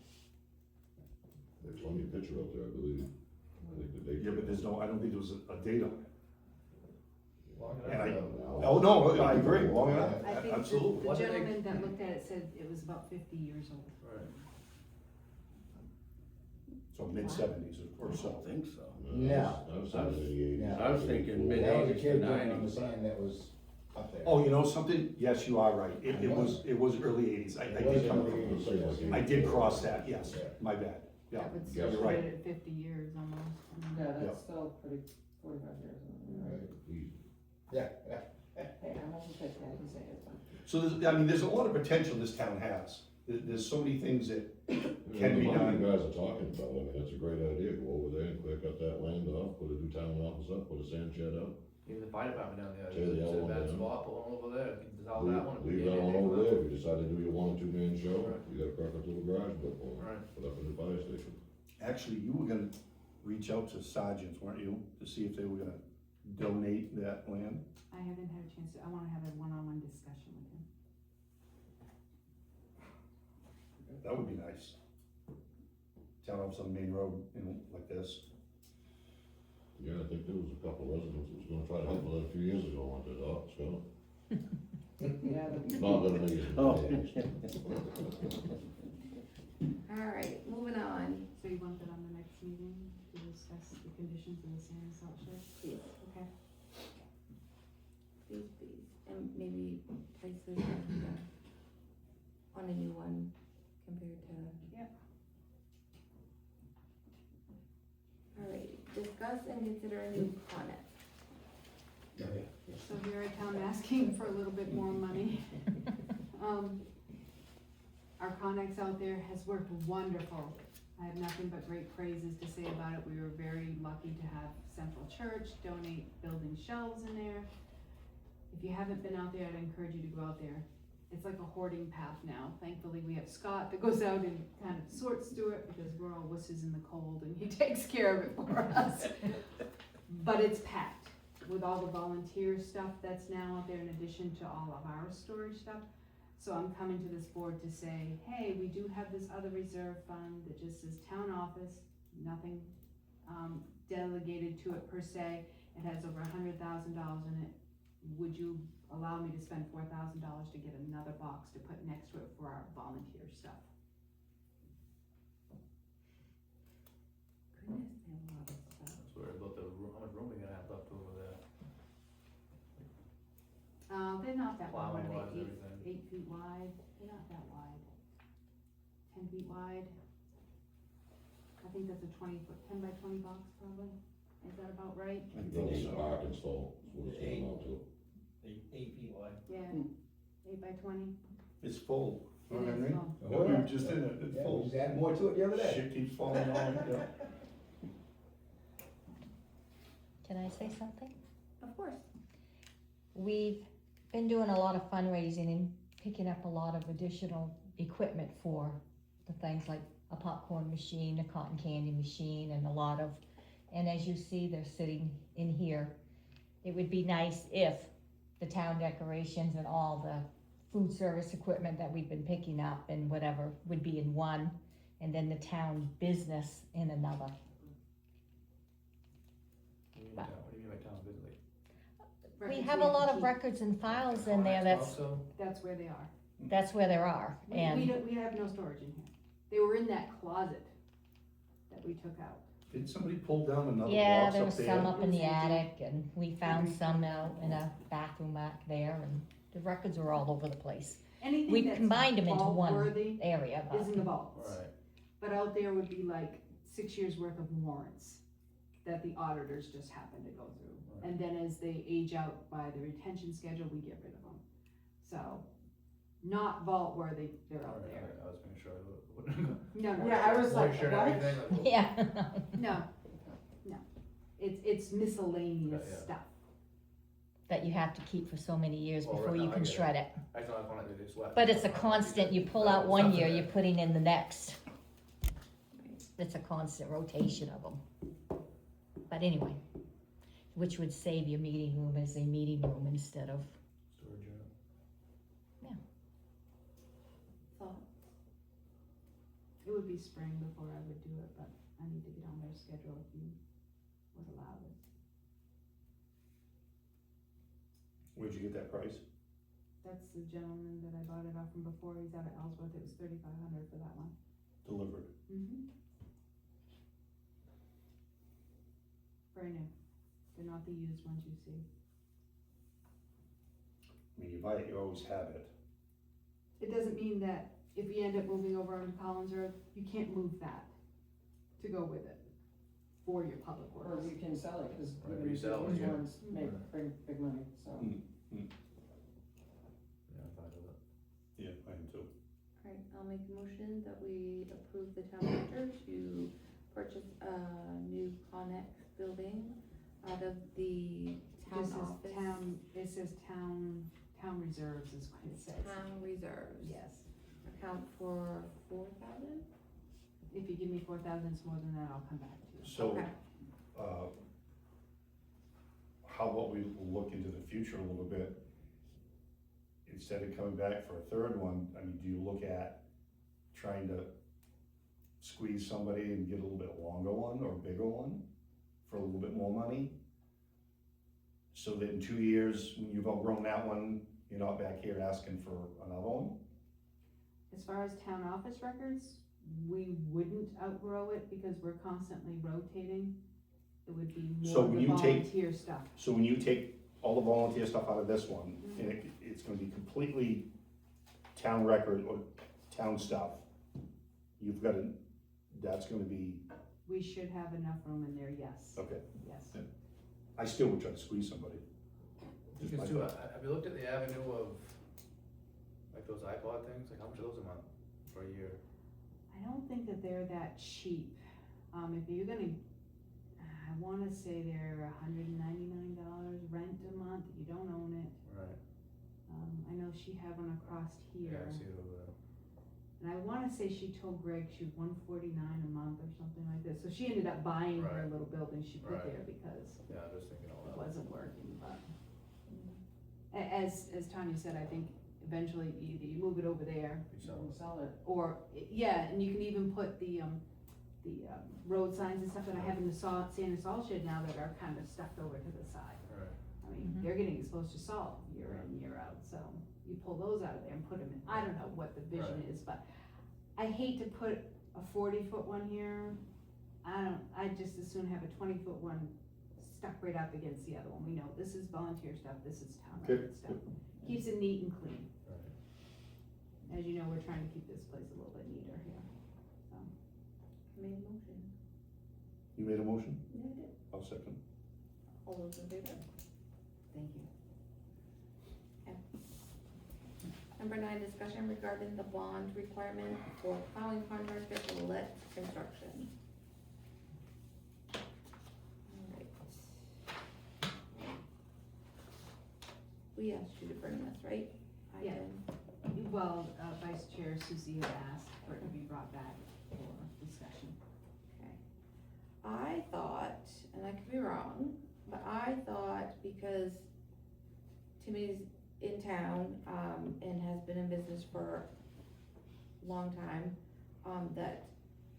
There's only a picture out there, I believe. I think the date. Yeah, but there's no, I don't think there was a date on it. Long And I- enough, Oh, no, I agree, long enough, I think absolutely. the Wasn't it- gentleman that looked at it said it was about 50 years old. Right. So mid-70s or so. think so. No. I was thinking in the eighties. No. I was thinking mid- There was a 80s kid to living on the 90s. sand that was up there. Oh, you know something? Yes, you are right. It was early 80s. I It was did come, early 80s, yes. I did cross that, yes, my bad. Yeah, That would Yeah, still you're put right. it at 50 years almost. I mean, Yeah, Yeah. that's still pretty, 45 years. Right, easy. Yeah. Hey, I'm also 50, I can say it's fine. So there's a lot of potential this town has. There's so many things that Yeah, can be the money done. you guys are talking about, I mean, that's a great idea, go over there and clear cut that land off, put a new town office up, put a sand shed up. Even the fire department down there, Tear the it's other a one bad down. spot, put one over there, dissolve that one. Leave Yeah, that one yeah, over yeah. there, if you decide to do your 1 or 2 man show, Right. you got a preference little garage built for it. Right. Put up a new fire station. Actually, you were gonna reach out to sergeants, weren't you, to see if they were gonna donate that land? I haven't had a chance to, I wanna have a one-on-one discussion with him. That would be nice. Town office on Main Road, you know, like this. Yeah, I think there was a couple residents that was gonna try to help with that a few years ago, weren't they, Doc, Scott? Yeah, the- Not that it is. Alright, moving on, So you want that on the next meeting to discuss the conditions of the sand and salt shed? please, Okay. please, and maybe place this on a new one compared to. Yep. Alright, discuss and consider a new Connex. So here I come asking for a little bit more money. Our Connex out there has worked wonderful. I have nothing but great praises to say about it. We were very lucky to have Central Church donate building shelves in there. If you haven't been out there, I'd encourage you to go out there. It's like a hoarding path now. Thankfully, we have Scott that goes out and kind of sorts through it because we're all wusses in the cold and he takes care of it for us. But it's packed with all the volunteer stuff that's now out there in addition to all of our storage stuff. So I'm coming to this board to say, hey, we do have this other reserve fund that just says town office, nothing delegated to it per se. It has over $100,000 in it. Would you allow me to spend $4,000 to get another box to put next to it for our volunteer stuff? Goodness, they have a lot of stuff. That's where about how much room we gonna have left over there, They're not that wide, plowing are wise, they? everything. 8 feet wide, they're not that wide. 10 feet wide. I think that's a 20-foot, 10 by 20 box probably. Is that about right? I think Building so. a park install, is what it's going on to. 8 feet wide. Yeah, 8 by 20. It's full. It You know what I is mean? full. Yeah, we were just in it, it's Yeah, we full. just added more to it the other day. Shit keeps falling on, yeah. Can I say something? Of course. We've been doing a lot of fundraising and picking up a lot of additional equipment for the things like a popcorn machine, a cotton candy machine, and a lot of, and as you see, they're sitting in here. It would be nice if the town decorations and all the food service equipment that we've been picking up and whatever would be in one, and then the town business in another. What do you mean by town business? We Records have a can lot of keep- records and files in there, Also, That's where they are. that's where there are, We and, don't, we have no storage in here. They were in that closet that we took out. Did somebody pull down another yeah, box there up was there? some up in the It's empty. attic, and we found some out in a bathroom back there, and the records were all over the place. Anything We've that's combined them into one vault-worthy area, is in the but, vaults. right, But out there would be like 6 years worth of warrants that the auditors just happen to go through. Right. And then as they age out by the retention schedule, we get rid of them. So, not vault worthy, they're out alright, there. alright, I was making sure. I No, no. Yeah, I was like, Moisture and what? everything, like, yeah. No, no. It's miscellaneous Yeah, yeah. stuff. That you have to keep for so many years Well, before right you now I can get it. shred it. I just don't want it to get sweat. But it's a constant, you pull out one year, you're putting in the next. It's a constant rotation of them. But anyway, which would save your meeting room as a meeting room instead of, Storage unit. Thoughts? It would be spring before I would do it, but I need to get on their schedule if you would allow this. Where'd you get that price? That's the gentleman that I bought it off from before, he's out of Ellsworth, it was $3,500 for that one. Delivered. Mm-hmm. Very new, they're not the used ones you see. I mean, you buy it, you always have it. It doesn't mean that if you end up moving over onto Collins Road, you can't move that to go with it for your public Or works. we can sell it, cause Right, even resell it, these yeah. ones make big money, so. Yeah, I'm fine with it. Yeah, I am too. Alright, I'll make a motion that we approve the town manager to purchase a new Connex building out of the town This is office. it says town reserves is what it says. Town reserves. Yes, Account for 4,000? if you give me 4,000, it's more than that, I'll come back to you. So, Okay. how about we look into the future a little bit? Instead of coming back for a third one, I mean, do you look at trying to squeeze somebody and get a little bit longer one or bigger one for a little bit more money? So that in 2 years, when you've outgrown that one, you're not back here asking for another one? As far as town office records, we wouldn't outgrow it because we're constantly rotating. It would be So more when the you take- volunteer stuff. So when you take all the volunteer stuff out of this one, and it's gonna be completely town record or town stuff, you've got to, that's gonna be, We should have enough room in there, yes, okay. yes. I still would try to squeeze somebody. You Just can my do, thought. have you looked at the avenue of, like those iPod things, like how much are those a month for a year? I don't think that they're that cheap. If you're gonna, I wanna say they're $199 rent a month, you don't own it. Right, I know she had one across yeah, here, I see it over there. and I wanna say she told Greg she was $149 a month or something like this, so she ended up buying her Right. little building she put Right. there because Yeah, I'm just thinking all it that. wasn't working, but. As Tanya said, I think eventually either you move it over there, You sell And it. sell it. or, yeah, and you can even put the road signs and stuff that I have in the sand and salt shed now that are kind of stuffed over to the side. Right, I mean, Mhm. they're getting exposed to salt year in, year out, so you pull those out of there and put them in, I don't know what the vision Right. is, but I hate to put a 40-foot one here. I'd just as soon have a 20-foot one stuck right up against the other one. We know this is volunteer stuff, this is town Good, record stuff. Keeps it neat and clean. right. As you know, we're trying to keep this place a little bit neater here, so. Made a motion. You made a motion? Yeah, I did. I'll second. All those in favor? Thank you. Okay. Number 9, discussion regarding the bond requirement for plowing contractor for Let Construction. Alright. We asked you to bring this, right? I Yeah. did. Well, Vice Chair Susie had asked for it to be brought back for discussion. Okay. I thought, and I could be wrong, but I thought because Timmy's in town, and has been in business for a long time, that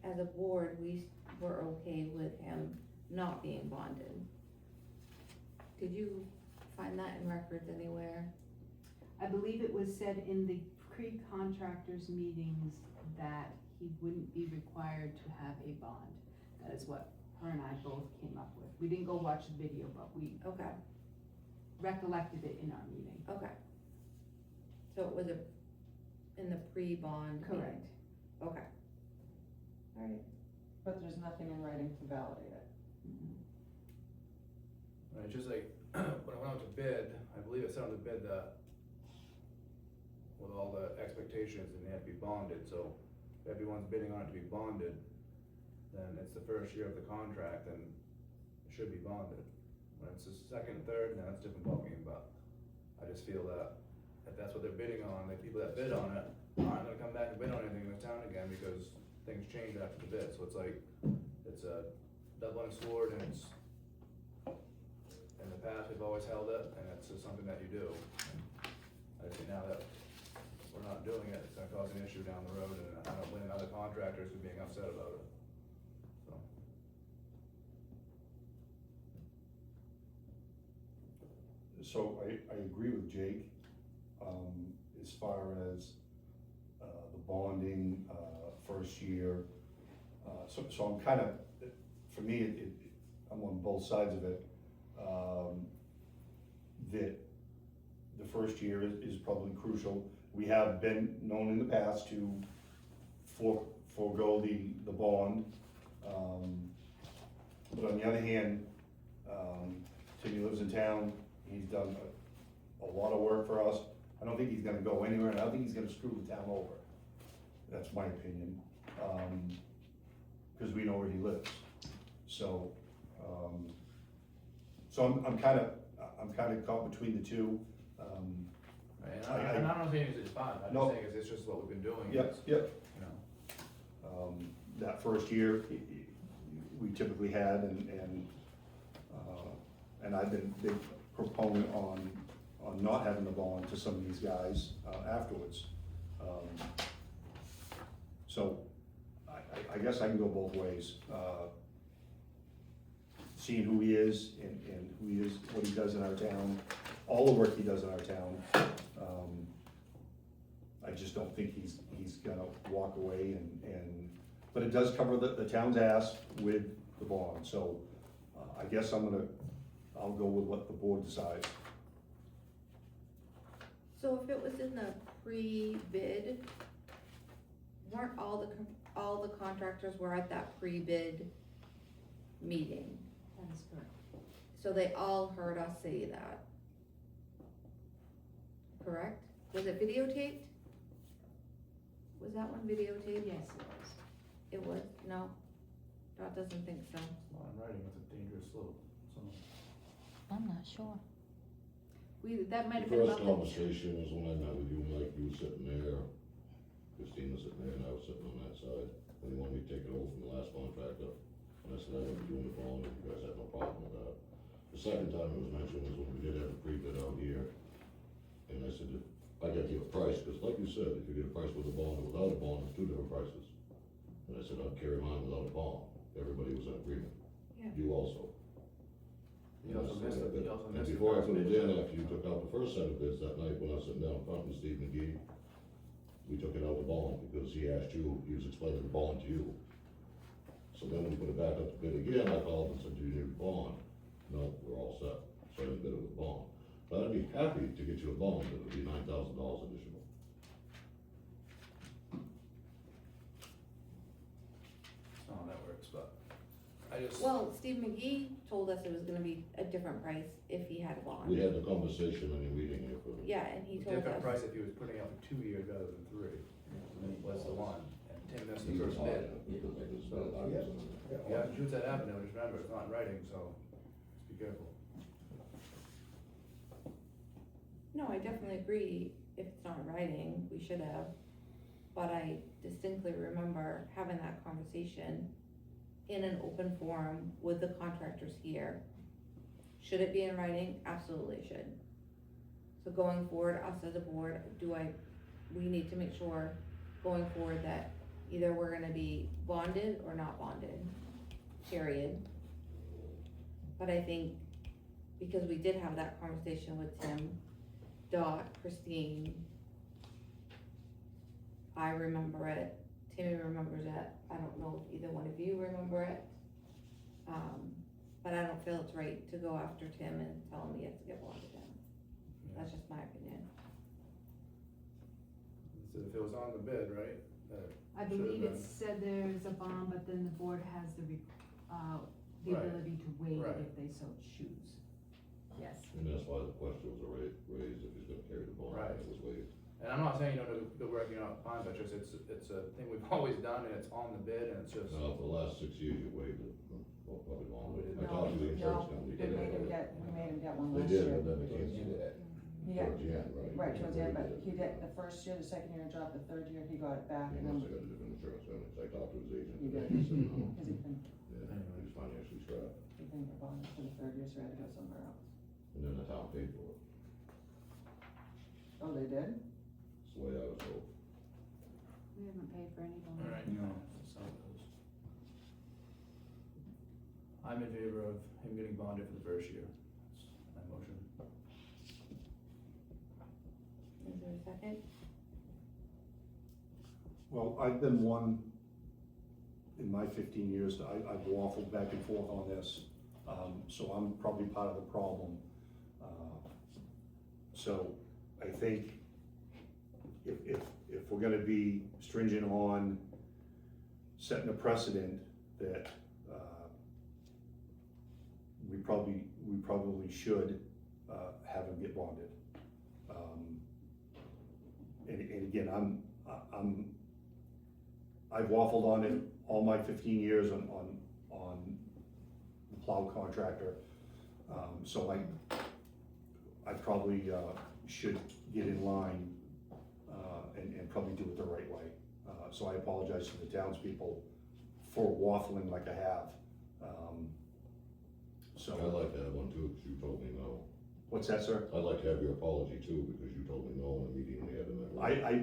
as a board, we were okay with him not being bonded. Did you find that in records anywhere? I believe it was said in the pre-contractors meetings that he wouldn't be required to have a bond. That is what her and I both came up with. We didn't go watch the video, but we Okay, recollected it in our meeting. okay. So it was in the pre-bond meeting? Correct. Okay. Alright, But there's nothing in writing to validate it. Right, it's just like, when I went out to bid, I believe it said on the bid that with all the expectations, and they have to be bonded, so if everyone's bidding on it to be bonded, then it's the first year of the contract, and it should be bonded. When it's the second and third, then that's a different ballgame, but I just feel that if that's what they're bidding on, the people that bid on it aren't gonna come back and bid on anything in the town again, because things change after the bid, so it's like, it's a double-edged sword, and it's, in the past, we've always held it, and it's just something that you do. And I think now that we're not doing it, it's gonna cause an issue down the road, and I don't blame other contractors for being upset about it, so. So I agree with Jake, as far as, the bonding, first year. So I'm kind of, for me, I'm on both sides of it. That the first year is probably crucial. We have been known in the past to forego the bond. But on the other hand, Timmy lives in town, he's done a lot of work for us. I don't think he's gonna go anywhere, and I don't think he's gonna screw the town over. That's my opinion, cause we know where he lives. So, I'm kinda caught between the two. Right, and I'm not saying it's bad, I'm No. just saying it's just what we've been doing. Yep, It's, yep. you know, That first year, we typically had, and I've been a big proponent on not having the bond to some of these guys, afterwards. So, I guess I can go both ways, seeing who he is and who he is, what he does in our town, all the work he does in our town. I just don't think he's gonna walk away but it does cover the town's ass with the bond, so, I guess I'll go with what the board decides. so if it was in the pre-bid, weren't all the contractors were at that pre-bid meeting? That is correct. So they all heard us say that. Correct? Was it videotaped? Was that one videotaped? Yes, it was. It was? No? Dot doesn't think so. it's not in writing, it's a dangerous slope, so. I'm not sure. That might have The been first about the, conversation was when I met with you, Mike, you were sitting there, Christine was sitting there, and I was sitting on that side, and you wanted me to take it over from the last contractor. And I said, I wouldn't be doing the phone, and you guys had no problem with that. The second time it was mentioned was when we did have a pre-bid out here, and I said, I got you a price, cause like you said, if you get a price with a bond or without a bond, it's two different prices. And I said, I'd carry mine without a bond, everybody was in agreement. Yeah. You also. You also missed it, you also And missed the before I first put it bid. in, after you took out the first set of bids that night, when I was sitting down in front with Steve McGee, we took it out the bond, because he asked you, he was explaining the bond to you. So then when we put it back up to bid again, I called and said, do you need a bond? No, we're all set, so I didn't bid it with a bond. But I'd be happy to get you a bond, but it would be $9,000 additional. It's not how that works, but I just. Well, Steve McGee told us it was gonna be a different price if he had a bond. We had the conversation in your meeting here for. Yeah, and he told Different us. price if he was putting out for 2 years rather than 3, was the one, and Tim missed the He was first bid. Yeah, shoots that avenue, just remember, it's not in writing, so just be careful. No, I definitely agree, if it's not in writing, we should have. but I distinctly remember having that conversation in an open forum with the contractors here. Should it be in writing? Absolutely it should. So going forward, us as a board, we need to make sure going forward that either we're gonna be bonded or not bonded, period. But I think, because we did have that conversation with Tim, Dot, Christine, I remember it, Timmy remembers it, I don't know if either one of you remember it. But I don't feel it's right to go after Tim and tell him he has to get bonded in. That's just my opinion. So if it was on the bid, right? I Should've believe it been. said there's a bond, but then the board has the Right. ability to waive Right. if they so choose. Yes. And that's why the question was raised, if he's gonna carry the bond, Right. it was waived. And I'm not saying, you know, to work, you know, fine, but just, it's a thing we've always done, and it's on the bid, and it's just. Now, for the last 6 years, you waived it, well, probably longer. We did I talked to the insurance company. We made him get one They last did, year. but then they canceled it. He got, Towards the end, right? right, towards the end, but Waived he it. did the first year, the second year it dropped, the third year he got it back, He and must then, have got a different insurance company, 'cause I talked to his agent. He did. He said, no. cause he couldn't, Yeah, he was financially strapped, he couldn't get bonded for the third year, so he had to go somewhere else. and then the town paid for it. Oh, they did? That's the way I was told. We haven't paid for any bond. Alright. No. That's how it goes. I'm in favor of him getting bonded for the first year. That's my motion. Is there a second? Well, I've been one, in my 15 years, I've waffled back and forth on this, so I'm probably part of the problem. So I think if we're gonna be stringent on setting a precedent that, we probably should, have him get bonded. And again, I've waffled on it all my 15 years on the plow contractor. So I probably, should get in line, and probably do it the right way. So I apologize to the townspeople for waffling like I have. I'd like to have one too, because you told me no. What's that, sir? I'd like to have your apology too, because you told me no in a meeting we had in that.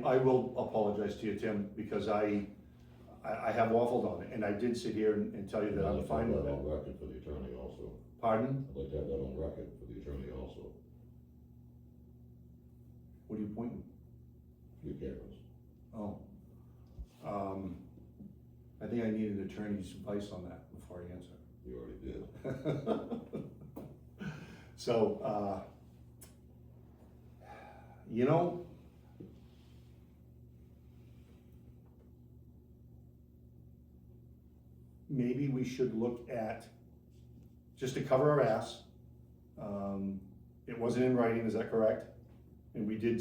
I will apologize to you, Tim, because I have waffled on it, and I did sit here and tell you that I'm fine with I'd it. like to have that on record for the attorney also. Pardon? I'd like to have that on record for the attorney also. What are you pointing? Your cameras. Oh. I think I need an attorney's advice on that before I answer. You already did. So, you know, maybe we should look at, just to cover our ass, it wasn't in writing, is that correct? And we did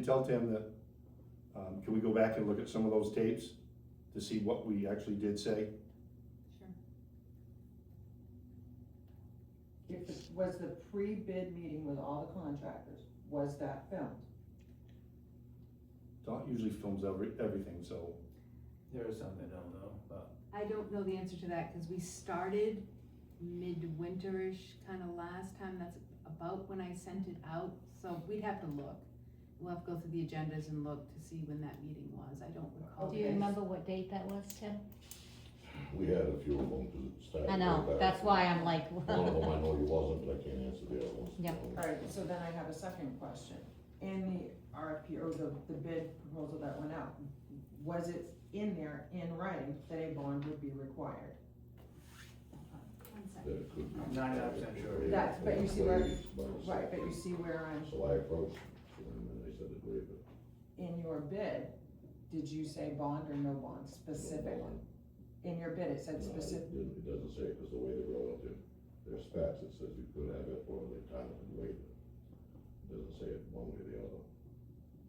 tell Tim that, can we go back and look at some of those tapes to see what we actually did say? Sure. Was the pre-bid meeting with all the contractors, was that filmed? Dot usually films everything, so. There is some that don't know, but. I don't know the answer to that, cause we started midwinterish kinda last time, that's about when I sent it out, so we'd have to look. We'll have to go through the agendas and look to see when that meeting was, I don't recall. Do you remember what date that was, Tim? We had a few of them, because it started. I know, way back. that's why I'm like. One of them I know you wasn't, but I can't answer the other ones. Yep. Alright, so then I have a second question. In the RFP, or the bid proposal that went out, was it in there in writing that a bond would be required? One That second. it could be. 99% sure. That's, but you see where, By the right, but you see where I'm, So I approached them, and they said they'd waive it. in your bid, did you say bond or no bond specific? No bond. In your bid, it said No, specific, It doesn't say, because the way they wrote it, their specs, it says you could have it, or they kind of waive it. It doesn't say it one way or the other.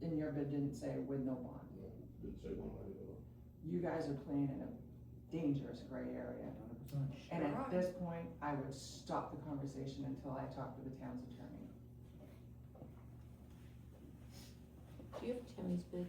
in your bid didn't say with no bond. No, it didn't say one way or the other. You guys are playing in a dangerous gray area. 100%. And Sure at are. this point, I would stop the conversation until I talk to the town's attorney. Do you have Timmy's bid?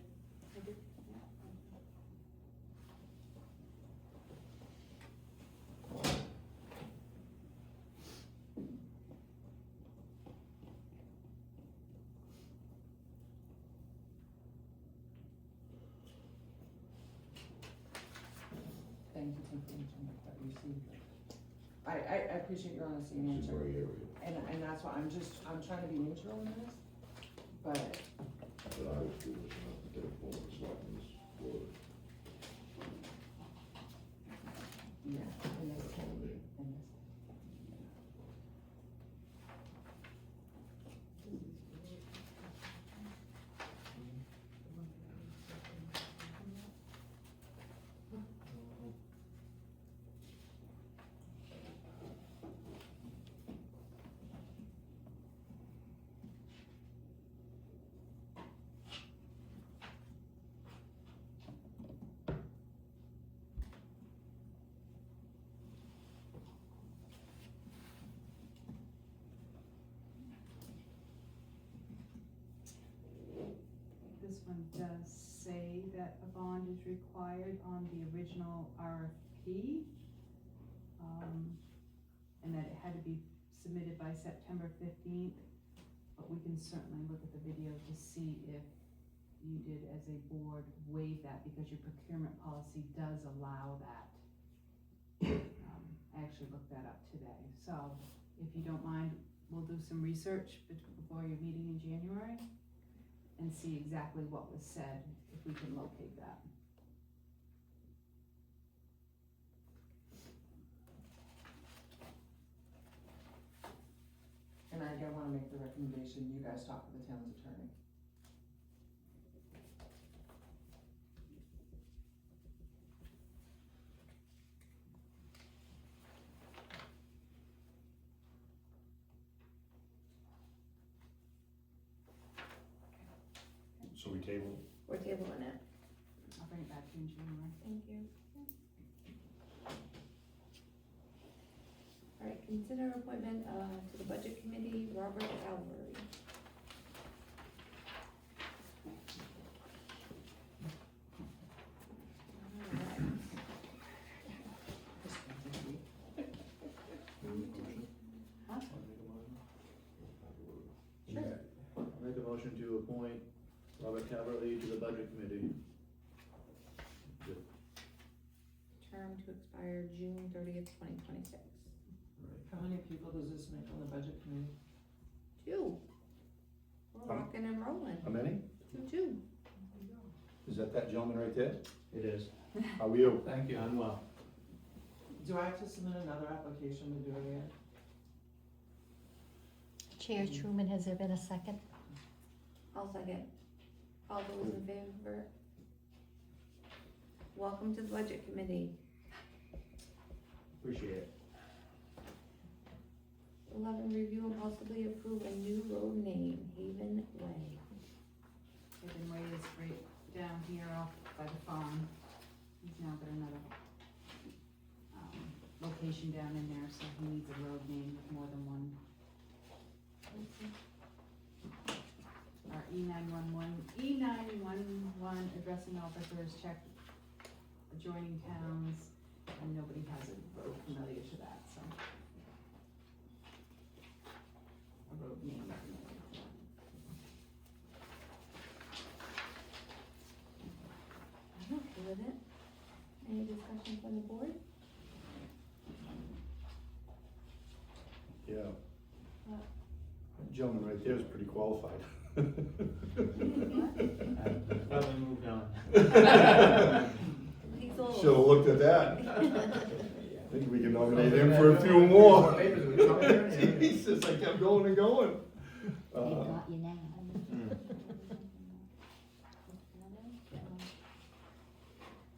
thank you, Tim, for answering that, you received it. I appreciate your honesty and It's a answer, gray area, and that's why I'm trying to be neutral in this, but but I would do it, not to take full selectmen's word. yeah, in this That's case, on me. in this. This one does say that a bond is required on the original RFP. And that it had to be submitted by September 15th, but we can certainly look at the video to see if you did as a board waive that, because your procurement policy does allow that. I actually looked that up today, so if you don't mind, we'll do some research before your meeting in January and see exactly what was said, if we can locate that. And I again wanna make the recommendation, you guys talk with the town's attorney. So we table. We're tabling it. I'll bring it back to you in January. Thank you. All right, consider appointment, to the budget committee, Robert Calvary. All right. Huh? Sure. I'll make a motion to appoint Robert Caverly to the budget committee. Term to expire June 30th, 2026. How many people does this make on the budget committee? 2. We're rocking and rolling. How many? 2. Is that gentleman right there? It is. How are you? Thank you. I'm well. Do I have to submit another application to do it again? Chair Truman, has there been a second? I'll second. All those in favor? Welcome to the budget committee. Appreciate it. 11, review and possibly approve a new road name, Haven Way. Haven Way is right down here off by the farm. He's now got another, location down in there, so he needs a road name with more than one. Our E911 addressing officers check adjoining towns, and nobody has a road familiar to that, so. A road name familiar to that. I'm okay with it. Any discussion from the board? Yeah. What? That gentleman right there is pretty qualified. Probably moved on. He's old. Should've looked at that. I think we can nominate him for a few more. Jesus, I kept going and going. They got you now.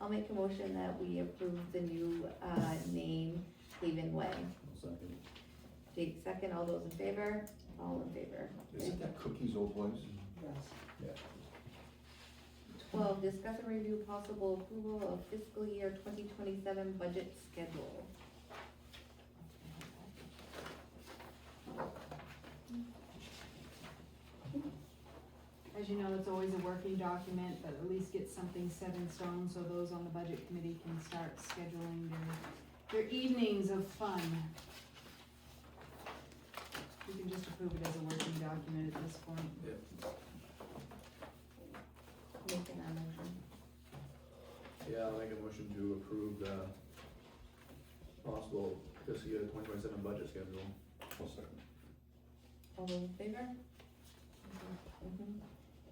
I'll make a motion that we approve the new, name, Haven Way. Second. Jake second, all those in favor? All in favor. Isn't that Cookie's old place? Yes. 12, discuss and review possible approval of fiscal year 2027 budget schedule. As you know, it's always a working document, but at least get something set in stone so those on the budget committee can start scheduling their evenings of fun. You can just approve it as a working document at this point. Making our motion. Yeah, I'll make a motion to approve the possible fiscal year 2027 budget schedule. One second. All those in favor?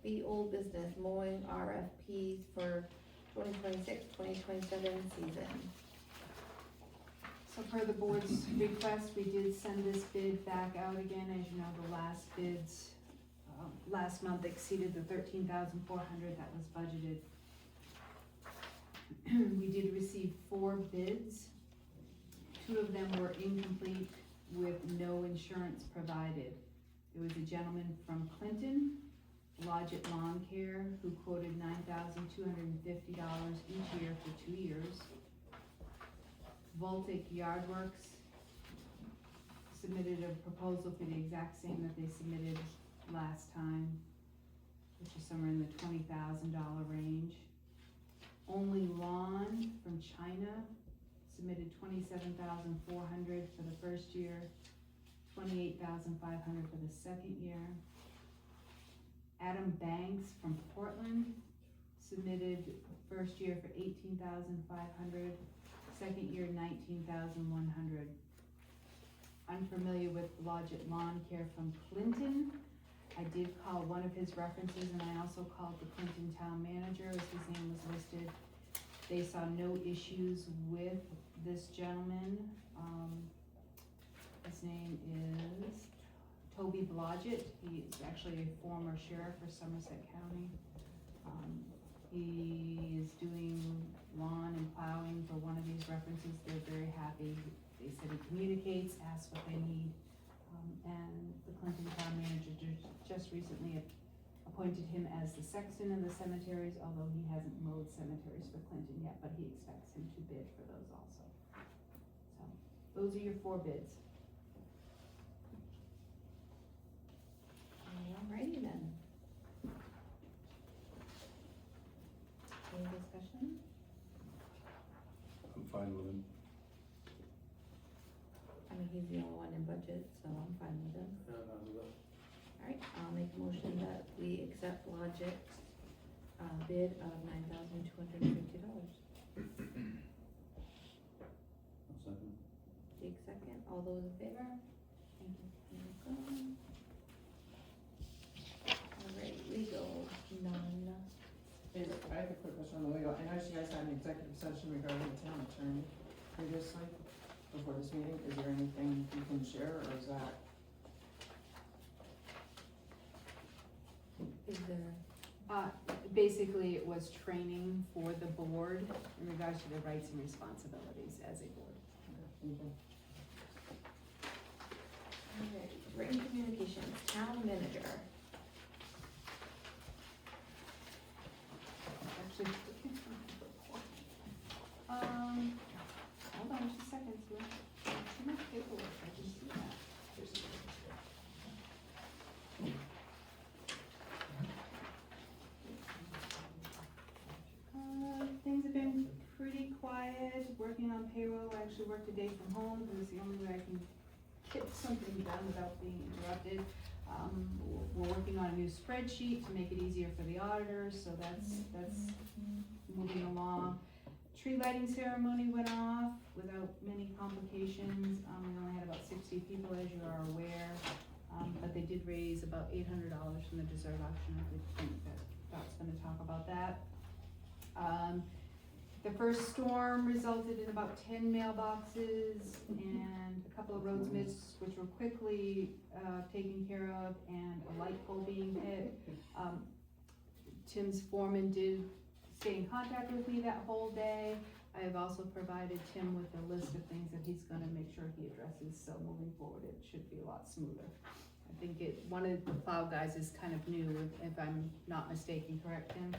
The old business mowing RFPs for 2026-2027 season. So per the board's request, we did send this bid back out again. As you know, the last bids, last month exceeded the 13,400 that was budgeted. We did receive 4 bids. 2 of them were incomplete with no insurance provided. There was a gentleman from Clinton, Lodgett Lawn Care, who quoted $9,250 each year for 2 years. Voltic Yardworks submitted a proposal for the exact same that they submitted last time, which is somewhere in the $20,000 range. Only Lawn from China submitted $27,400 for the first year, $28,500 for the second year. Adam Banks from Portland submitted first year for $18,500, second year $19,100. Unfamiliar with Lodgett Lawn Care from Clinton. I did call one of his references, and I also called the Clinton town manager as his name was listed. They saw no issues with this gentleman. His name is Toby Blodgett. He is actually a former sheriff for Somerset County. He is doing lawn and plowing for one of these references. They're very happy. They said he communicates, asks what they need. And the Clinton town manager just recently appointed him as the sexton of the cemeteries, although he hasn't mowed cemeteries for Clinton yet, but he expects him to bid for those also. So, those are your 4 bids. Alrighty then. Any discussion? I'm fine with him. I mean, he's the only one in budget, so I'm fine with him. Alright, I'll make a motion that we accept Logic's, bid of $9,250. Jake second, all those in favor? Thank you. Alright, legal, none. Hey, I have a quick question on the legal. I know you guys had an executive session regarding the town attorney previously, before this meeting. Is there anything you can share, or is that? Is there, Basically, it was training for the board in regards to their rights and responsibilities as a board. Thank you. alright, written communications, town manager. Actually, hold on just a second, Sue. Too much paperwork, I can see that. Things have been pretty quiet, working on payroll. I actually worked a day from home, because it's the only way I can get something done without being interrupted. We're working on a new spreadsheet to make it easier for the auditors, so that's moving along. Tree lighting ceremony went off without many complications. We only had about 60 people, as you are aware, but they did raise about $800 from the dessert auction. I did think that Dot's gonna talk about that. The first storm resulted in about 10 mailboxes and a couple of roads missed, which were quickly taken care of, and a light pole being hit. Tim's foreman did stay in contact with me that whole day. I have also provided Tim with a list of things that he's gonna make sure he addresses, so moving forward, it should be a lot smoother. I think one of the plow guys is kind of new, if I'm not mistaken, correct, Tim?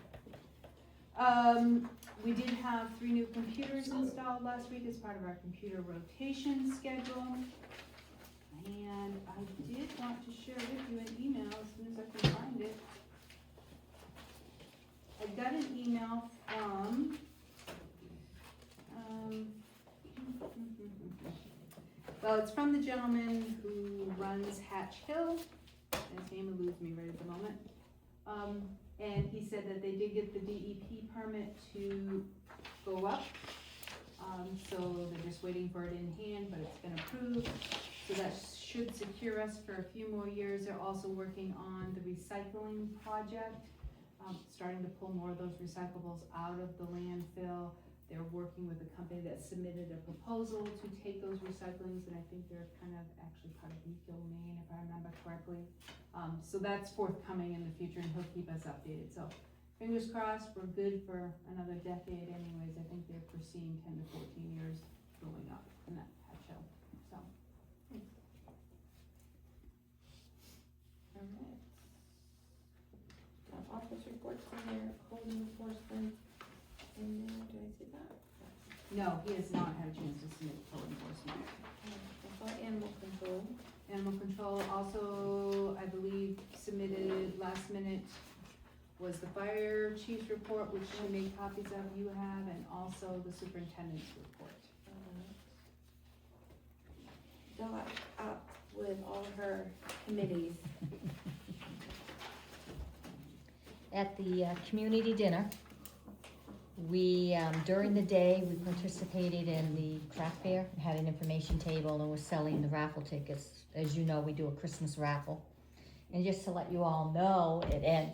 We did have 3 new computers installed last week as part of our computer rotation schedule. And I did want to share with you an email as soon as I can find it. I got an email from, well, it's from the gentleman who runs Hatch Hill. His name eludes me right at the moment. And he said that they did get the DEP permit to go up. so they're just waiting for it in hand, but it's been approved. So that should secure us for a few more years. They're also working on the recycling project, starting to pull more of those recyclables out of the landfill. They're working with a company that submitted a proposal to take those recyclings, and I think they're kind of actually part of Maine, if I remember correctly. So that's forthcoming in the future, and he'll keep us updated. So fingers crossed, we're good for another decade anyways. I think they're foreseeing 10 to 14 years going up in that patch hill, so. Alright. Got office reports in there, code enforcement in there, did I see that? No, he has not had a chance to submit code enforcement. I saw animal control. Animal control also, I believe, submitted last minute was the fire chief's report, which she made copies of, you have, and also the superintendent's report. Got up with all her committees. At the community dinner, we, during the day, we participated in the craft fair, had an information table, and we're selling the raffle tickets. As you know, we do a Christmas raffle. And just to let you all know,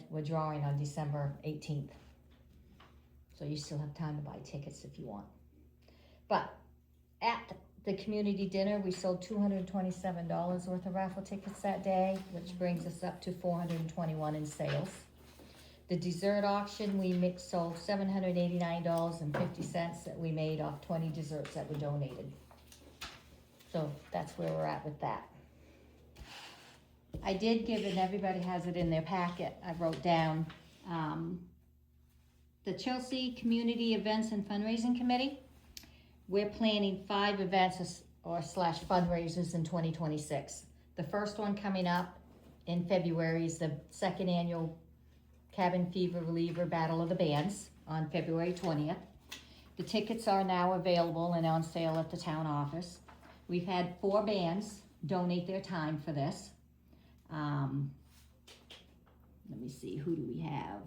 we're drawing on December 18th. So you still have time to buy tickets if you want. But at the community dinner, we sold $227 worth of raffle tickets that day, which brings us up to $421 in sales. The dessert auction, we sold $789.50 that we made off 20 desserts that were donated. So that's where we're at with that. I did give, and everybody has it in their packet, I wrote down, the Chelsea Community Events and Fundraising Committee. We're planning 5 events or slash fundraisers in 2026. The first one coming up in February is the 2nd annual Cabin Fever Reliever Battle of the Bands on February 20th. The tickets are now available and on sale at the town office. We've had 4 bands donate their time for this. Let me see, who do we have?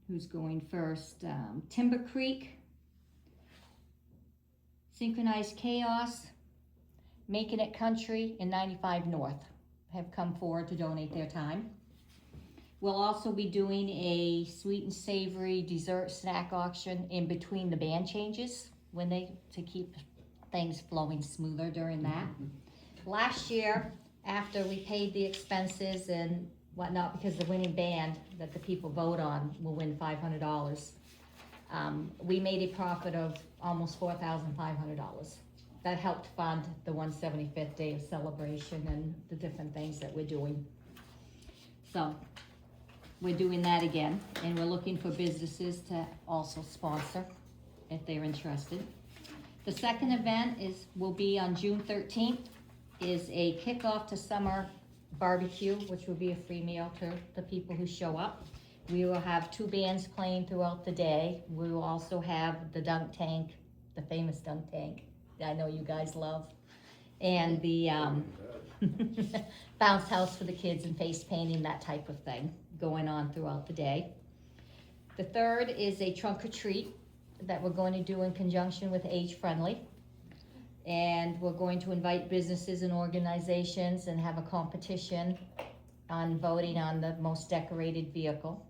Who's going first? Timber Creek, Synchronized Chaos, Making It Country, and 95 North have come forward to donate their time. We'll also be doing a sweet and savory dessert snack auction in between the band changes to keep things flowing smoother during that. Last year, after we paid the expenses and whatnot, because the winning band that the people vote on will win $500, we made a profit of almost $4,500. That helped fund the 175th day of celebration and the different things that we're doing. So we're doing that again, and we're looking for businesses to also sponsor if they're interested. The second event will be on June 13th, is a kickoff to summer barbecue, which will be a free meal to the people who show up. We will have 2 bands playing throughout the day. We will also have the dunk tank, the famous dunk tank that I know you guys love, and the bounce house for the kids and face painting, that type of thing going on throughout the day. The third is a trunk or treat that we're going to do in conjunction with Age Friendly. And we're going to invite businesses and organizations and have a competition on voting on the most decorated vehicle.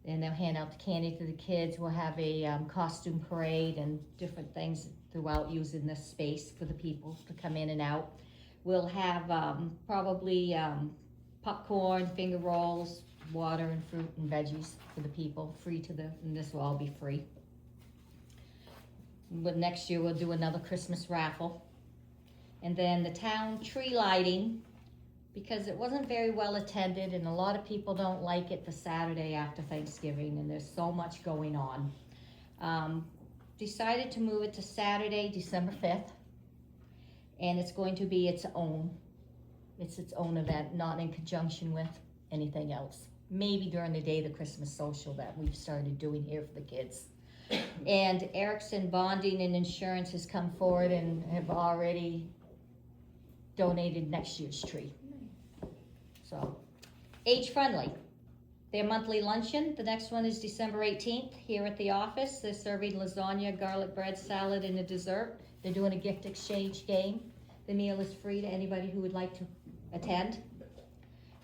And they'll hand out the candy to the kids. We'll have a costume parade and different things throughout using this space for the people to come in and out. We'll have probably popcorn, finger rolls, water and fruit and veggies for the people, and this will all be free. But next year we'll do another Christmas raffle. And then the town tree lighting, because it wasn't very well attended and a lot of people don't like it the Saturday after Thanksgiving, and there's so much going on. Decided to move it to Saturday, December 5th. And it's going to be its own event, not in conjunction with anything else. Maybe during the day, the Christmas social that we've started doing here for the kids. And Erickson Bonding and Insurance has come forward and have already donated next year's tree. So, Age Friendly. Their monthly luncheon, the next one is December 18th, here at the office. They're serving lasagna, garlic bread, salad, and a dessert. They're doing a gift exchange game. The meal is free to anybody who would like to attend.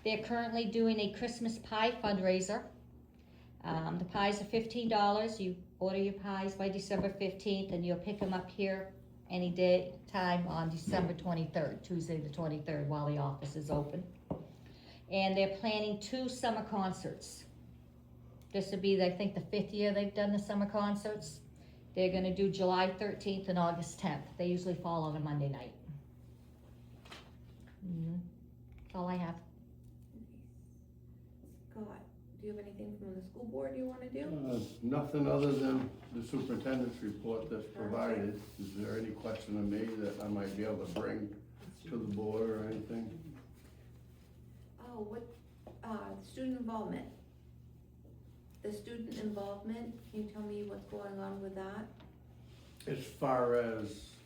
They're currently doing a Christmas pie fundraiser. The pies are $15. You order your pies by December 15th, and you'll pick them up here any day, time on December 23rd, Tuesday the 23rd, while the office is open. And they're planning 2 summer concerts. This would be, I think, the 5th year they've done the summer concerts. They're gonna do July 13th and August 10th. They usually fall on a Monday night. That's all I have. Scott, do you have anything from the school board you wanna do? Nothing other than the superintendent's report that's provided. Is there any question of me that I might be able to bring to the board or anything? Oh, what, student involvement? The student involvement, can you tell me what's going on with that? As far as,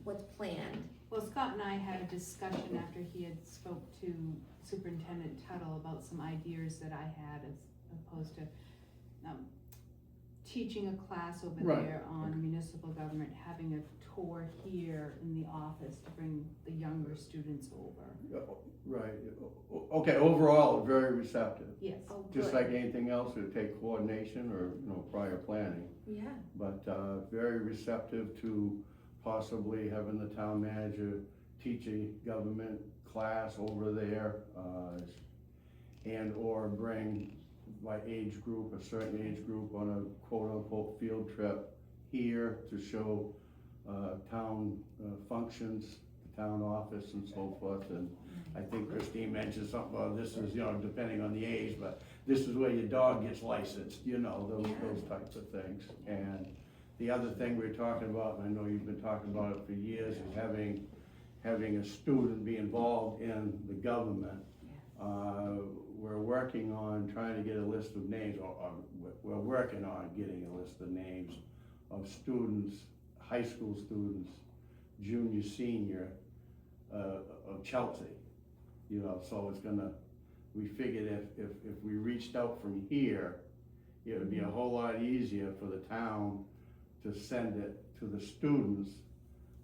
What's planned? Well, Scott and I had a discussion after he had spoke to Superintendent Tuttle about some ideas that I had as opposed to teaching a class over Right. there on municipal government, having a tour here in the office to bring the younger students over. right, okay, overall, very receptive. Yes. Oh, Just good. like anything else, it would take coordination or, prior planning. Yeah, But very receptive to possibly having the town manager teach a government class over there, and or bring by age group, a certain age group on a quote-unquote field trip here to show town functions, the town office and so forth. And I think Christine mentioned something about this is, depending on the age, but this is where your dog gets licensed, those types of things. And the other thing we're talking about, and I know you've been talking about it for years, is having a student be involved in the government. We're working on trying to get a list of names, or we're working on getting a list of names of students, high school students, junior, senior, of Chelsea. So it's gonna, we figured if we reached out from here, it would be a whole lot easier for the town to send it to the students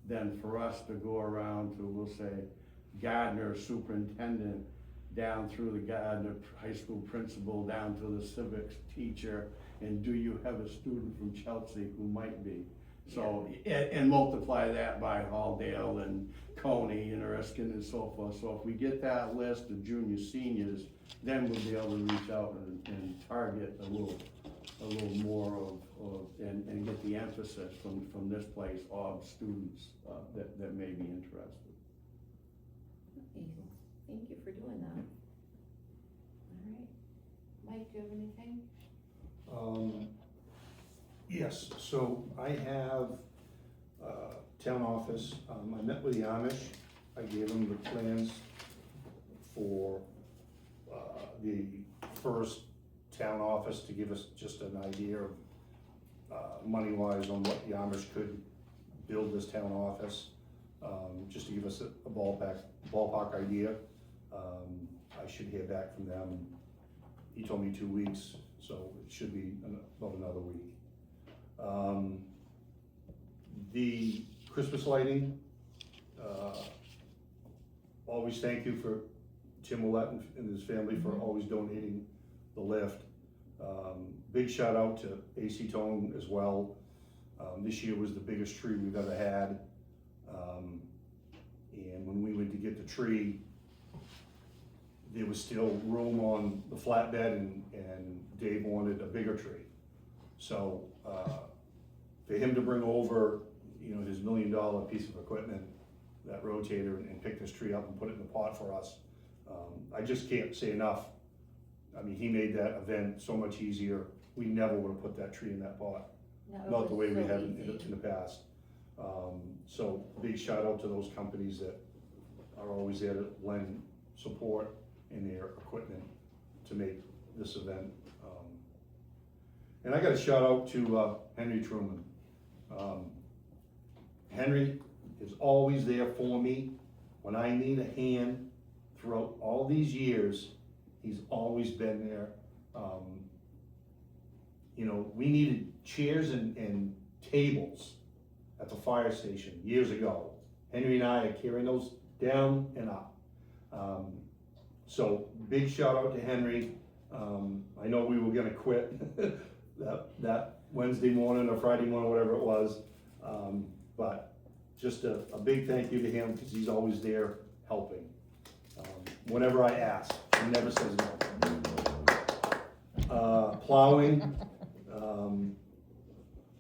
than for us to go around to, we'll say, Gardner superintendent, down through the Gardner high school principal, down to the civics teacher, and do you have a student from Chelsea who might be? So, and multiply that by Halldale and Coney and Erskine and so forth. So if we get that list of junior, seniors, then we'll be able to reach out and target a little more of and get the emphasis from this place of students that may be interested. thank you for doing that. All right, Mike, do you have anything? Yes, so I have, town office, I met with the Amish, I gave them the plans for, the first town office to give us just an idea of, money-wise on what the Amish could build this town office, just to give us a ballpark idea. I should hear back from them. He told me 2 weeks, so it should be about another week. The Christmas lighting, always thank you for Tim Willett and his family for always donating the lift. Big shout out to AC Tone as well. This year was the biggest tree we've ever had. And when we went to get the tree, there was still room on the flatbed and Dave wanted a bigger tree. So, for him to bring over, his $1 million piece of equipment, that rotator, and pick this tree up and put it in the pot for us, I just can't say enough. I mean, he made that event so much easier. We never would have put that tree in that pot, not the way we have in the past. So big shout out to those companies that are always there to lend support in their equipment to make this event. And I got a shout out to Henry Truman. Henry is always there for me when I need a hand. Throughout all these years, he's always been there. You know, we needed chairs and tables at the fire station years ago. Henry and I are carrying those down and up. So big shout out to Henry. I know we were gonna quit that Wednesday morning or Friday morning, whatever it was. But just a big thank you to him, because he's always there helping. Whenever I ask, he never says no. Plowing,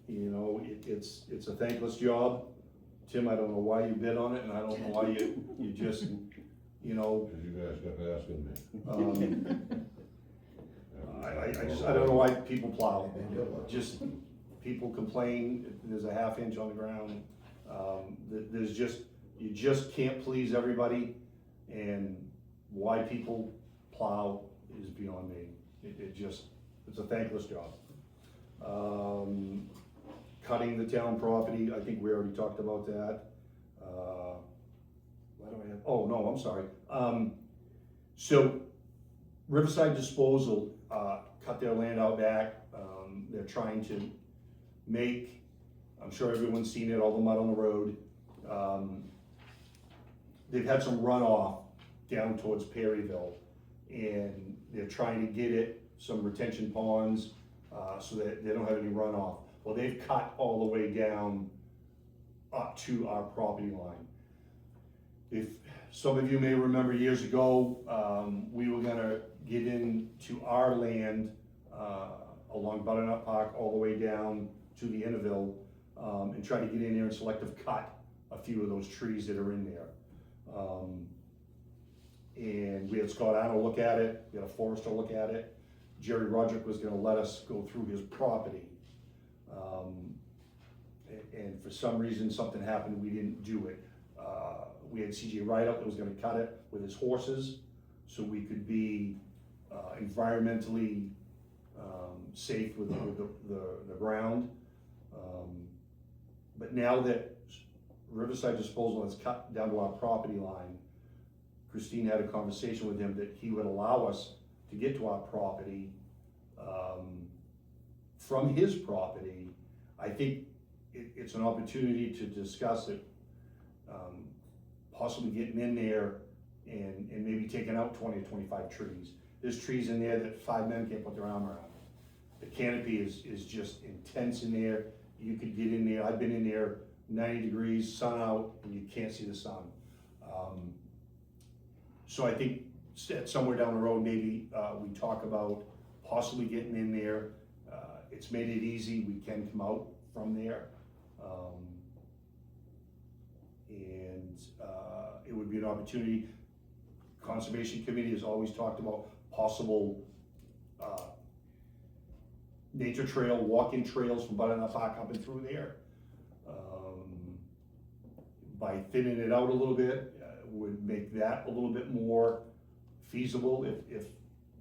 you know, it's a thankless job. Tim, I don't know why you bid on it, and I don't know why you just, you know. Cause you guys kept asking me. I don't know why people plow. Just, people complain, there's a half inch on the ground. There's just, you just can't please everybody, and why people plow is beyond me. It's a thankless job. Cutting the town property, I think we already talked about that. What do I have? Oh, no, I'm sorry. So Riverside Disposal, cut their land out back. They're trying to make, I'm sure everyone's seen it, all the mud on the road. They've had some runoff down towards Perryville, and they're trying to get it, some retention ponds, so that they don't have any runoff. Well, they've cut all the way down up to our property line. If some of you may remember years ago, we were gonna get into our land along Butternut Park all the way down to the Interville, and try to get in there and selective cut a few of those trees that are in there. And we had Scott Arnold look at it, we had a forester look at it. Jerry Roderick was gonna let us go through his property. And for some reason, something happened, we didn't do it. We had CJ Rideout that was gonna cut it with his horses, so we could be environmentally safe with the ground. But now that Riverside Disposal has cut down to our property line, Christine had a conversation with him that he would allow us to get to our property from his property. I think it's an opportunity to discuss it, possibly getting in there and maybe taking out 20 or 25 trees. There's trees in there that 5 men can't put their arm around. The canopy is just intense in there. You could get in there, I've been in there 90 degrees, sun out, and you can't see the sun. So I think somewhere down the road, maybe we talk about possibly getting in there. It's made it easy, we can come out from there. And it would be an opportunity. Conservation Committee has always talked about possible nature trail, walk-in trails from Butternut Park up and through there. By thinning it out a little bit, would make that a little bit more feasible if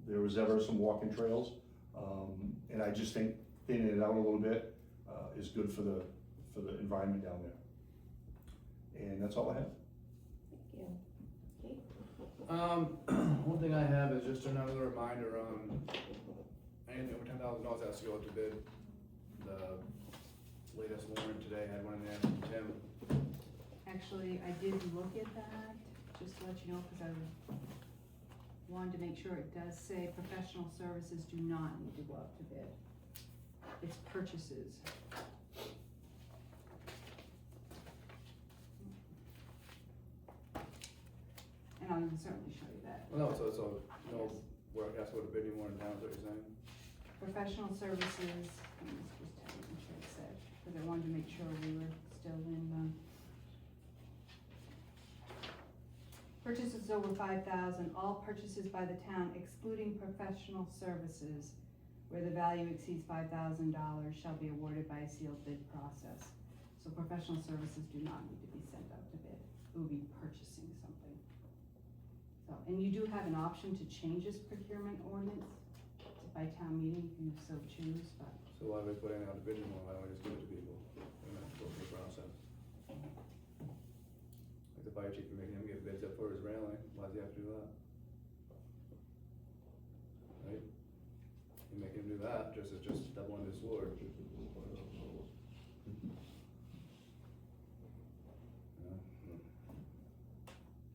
there was ever some walking trails. And I just think thinning it out a little bit is good for the environment down there. And that's all I have. Thank you. One thing I have is just another reminder on anything over $10,000 has to go out to bid. The latest warrant today had one in there from Tim. Actually, I did look at that, just to let you know, because I wanted to make sure it does say professional services do not need to go out to bid. It's purchases. And I can certainly show you that. Well, no, so no work has to go to bid anymore in town, is what you're saying? Professional services, let me just tell you what it said, because I wanted to make sure we were still in the. Purchases over 5,000, all purchases by the town excluding professional services where the value exceeds $5,000 shall be awarded by a sealed bid process. So professional services do not need to be sent out to bid, it will be purchasing something. So, and you do have an option to change this procurement ordinance by town meeting if you so choose, but. So why do we put anything out to bid anymore? Why don't we just give it to people? And then go through the process. Like the fire chief, you're making him get bids up for his railing, why does he have to do that? that, just, it's just double-edged sword. Yeah.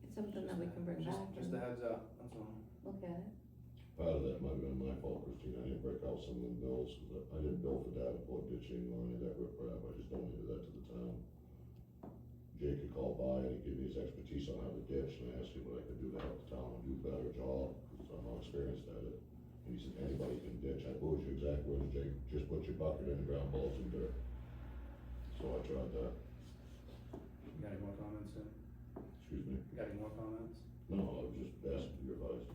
It's something that we can bring back Just a and heads up, that's all. look at it. Part of that might have been my fault, Christine, I didn't break out some of the bills, cause I didn't bill for Davenport ditching or any of that riprap, I just donated that to the town. Jake could call by and he'd give me his expertise on how to ditch, and I asked him what I could do to help the town do a better job, cause I'm not experienced at it. And he said, anybody can ditch, what was your exact words, Jake, just put your bucket in the ground, balls and dirt. So I tried that, You got any more comments, Tim? excuse me, You got any more comments? no, I was just asking your advice.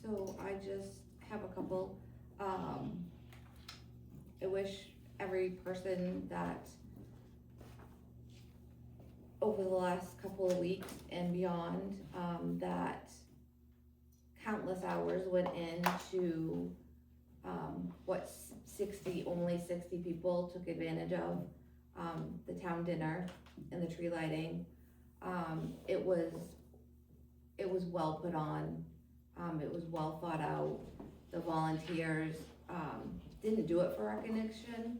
So I just have a couple, I wish every person that over the last couple of weeks and beyond, that countless hours went into, only 60 people took advantage of, the town dinner and the tree lighting. It was well put on, it was well thought out. The volunteers, didn't do it for recognition,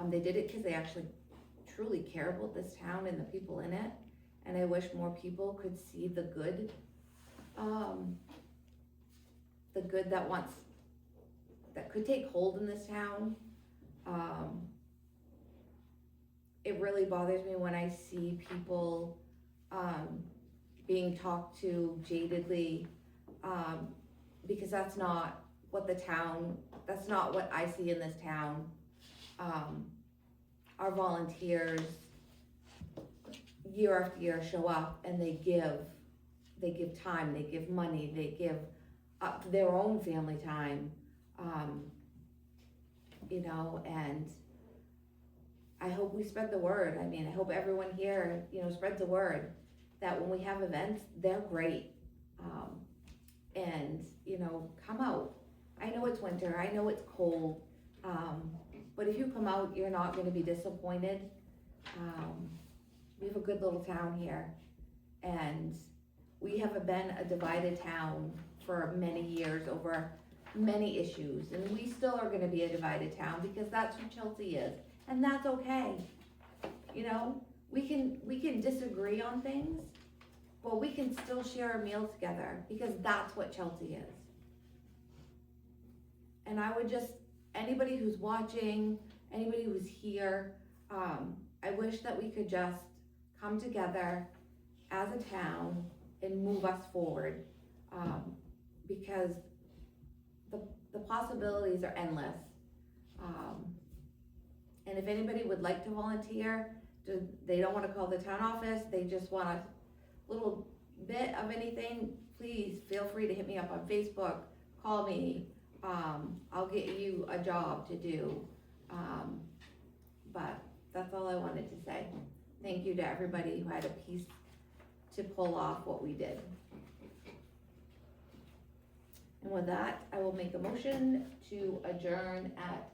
they did it because they actually truly care about this town and the people in it. And I wish more people could see the good that could take hold in this town. It really bothers me when I see people, being talked to jadedly, because that's not what that's not what I see in this town. Our volunteers, year after year, show up and they give time, they give money, they give up their own family time, and I hope we spread the word. I mean, I hope everyone here, spreads the word that when we have events, they're great. And, come out. I know it's winter, I know it's cold, but if you come out, you're not gonna be disappointed. We have a good little town here, and we have been a divided town for many years over many issues, and we still are gonna be a divided town because that's who Chelsea is, and that's okay. We can disagree on things, but we can still share a meal together because that's what Chelsea is. And I would just, anybody who's watching, anybody who's here, I wish that we could just come together as a town and move us forward, because the possibilities are endless. And if anybody would like to volunteer, they don't wanna call the town office, they just want a little bit of anything, please feel free to hit me up on Facebook, call me, I'll get you a job to do. But that's all I wanted to say. Thank you to everybody who had a piece to pull off what we did. And with that, I will make a motion to adjourn at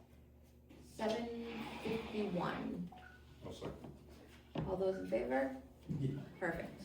7:51. I'll second. All those in favor? Perfect.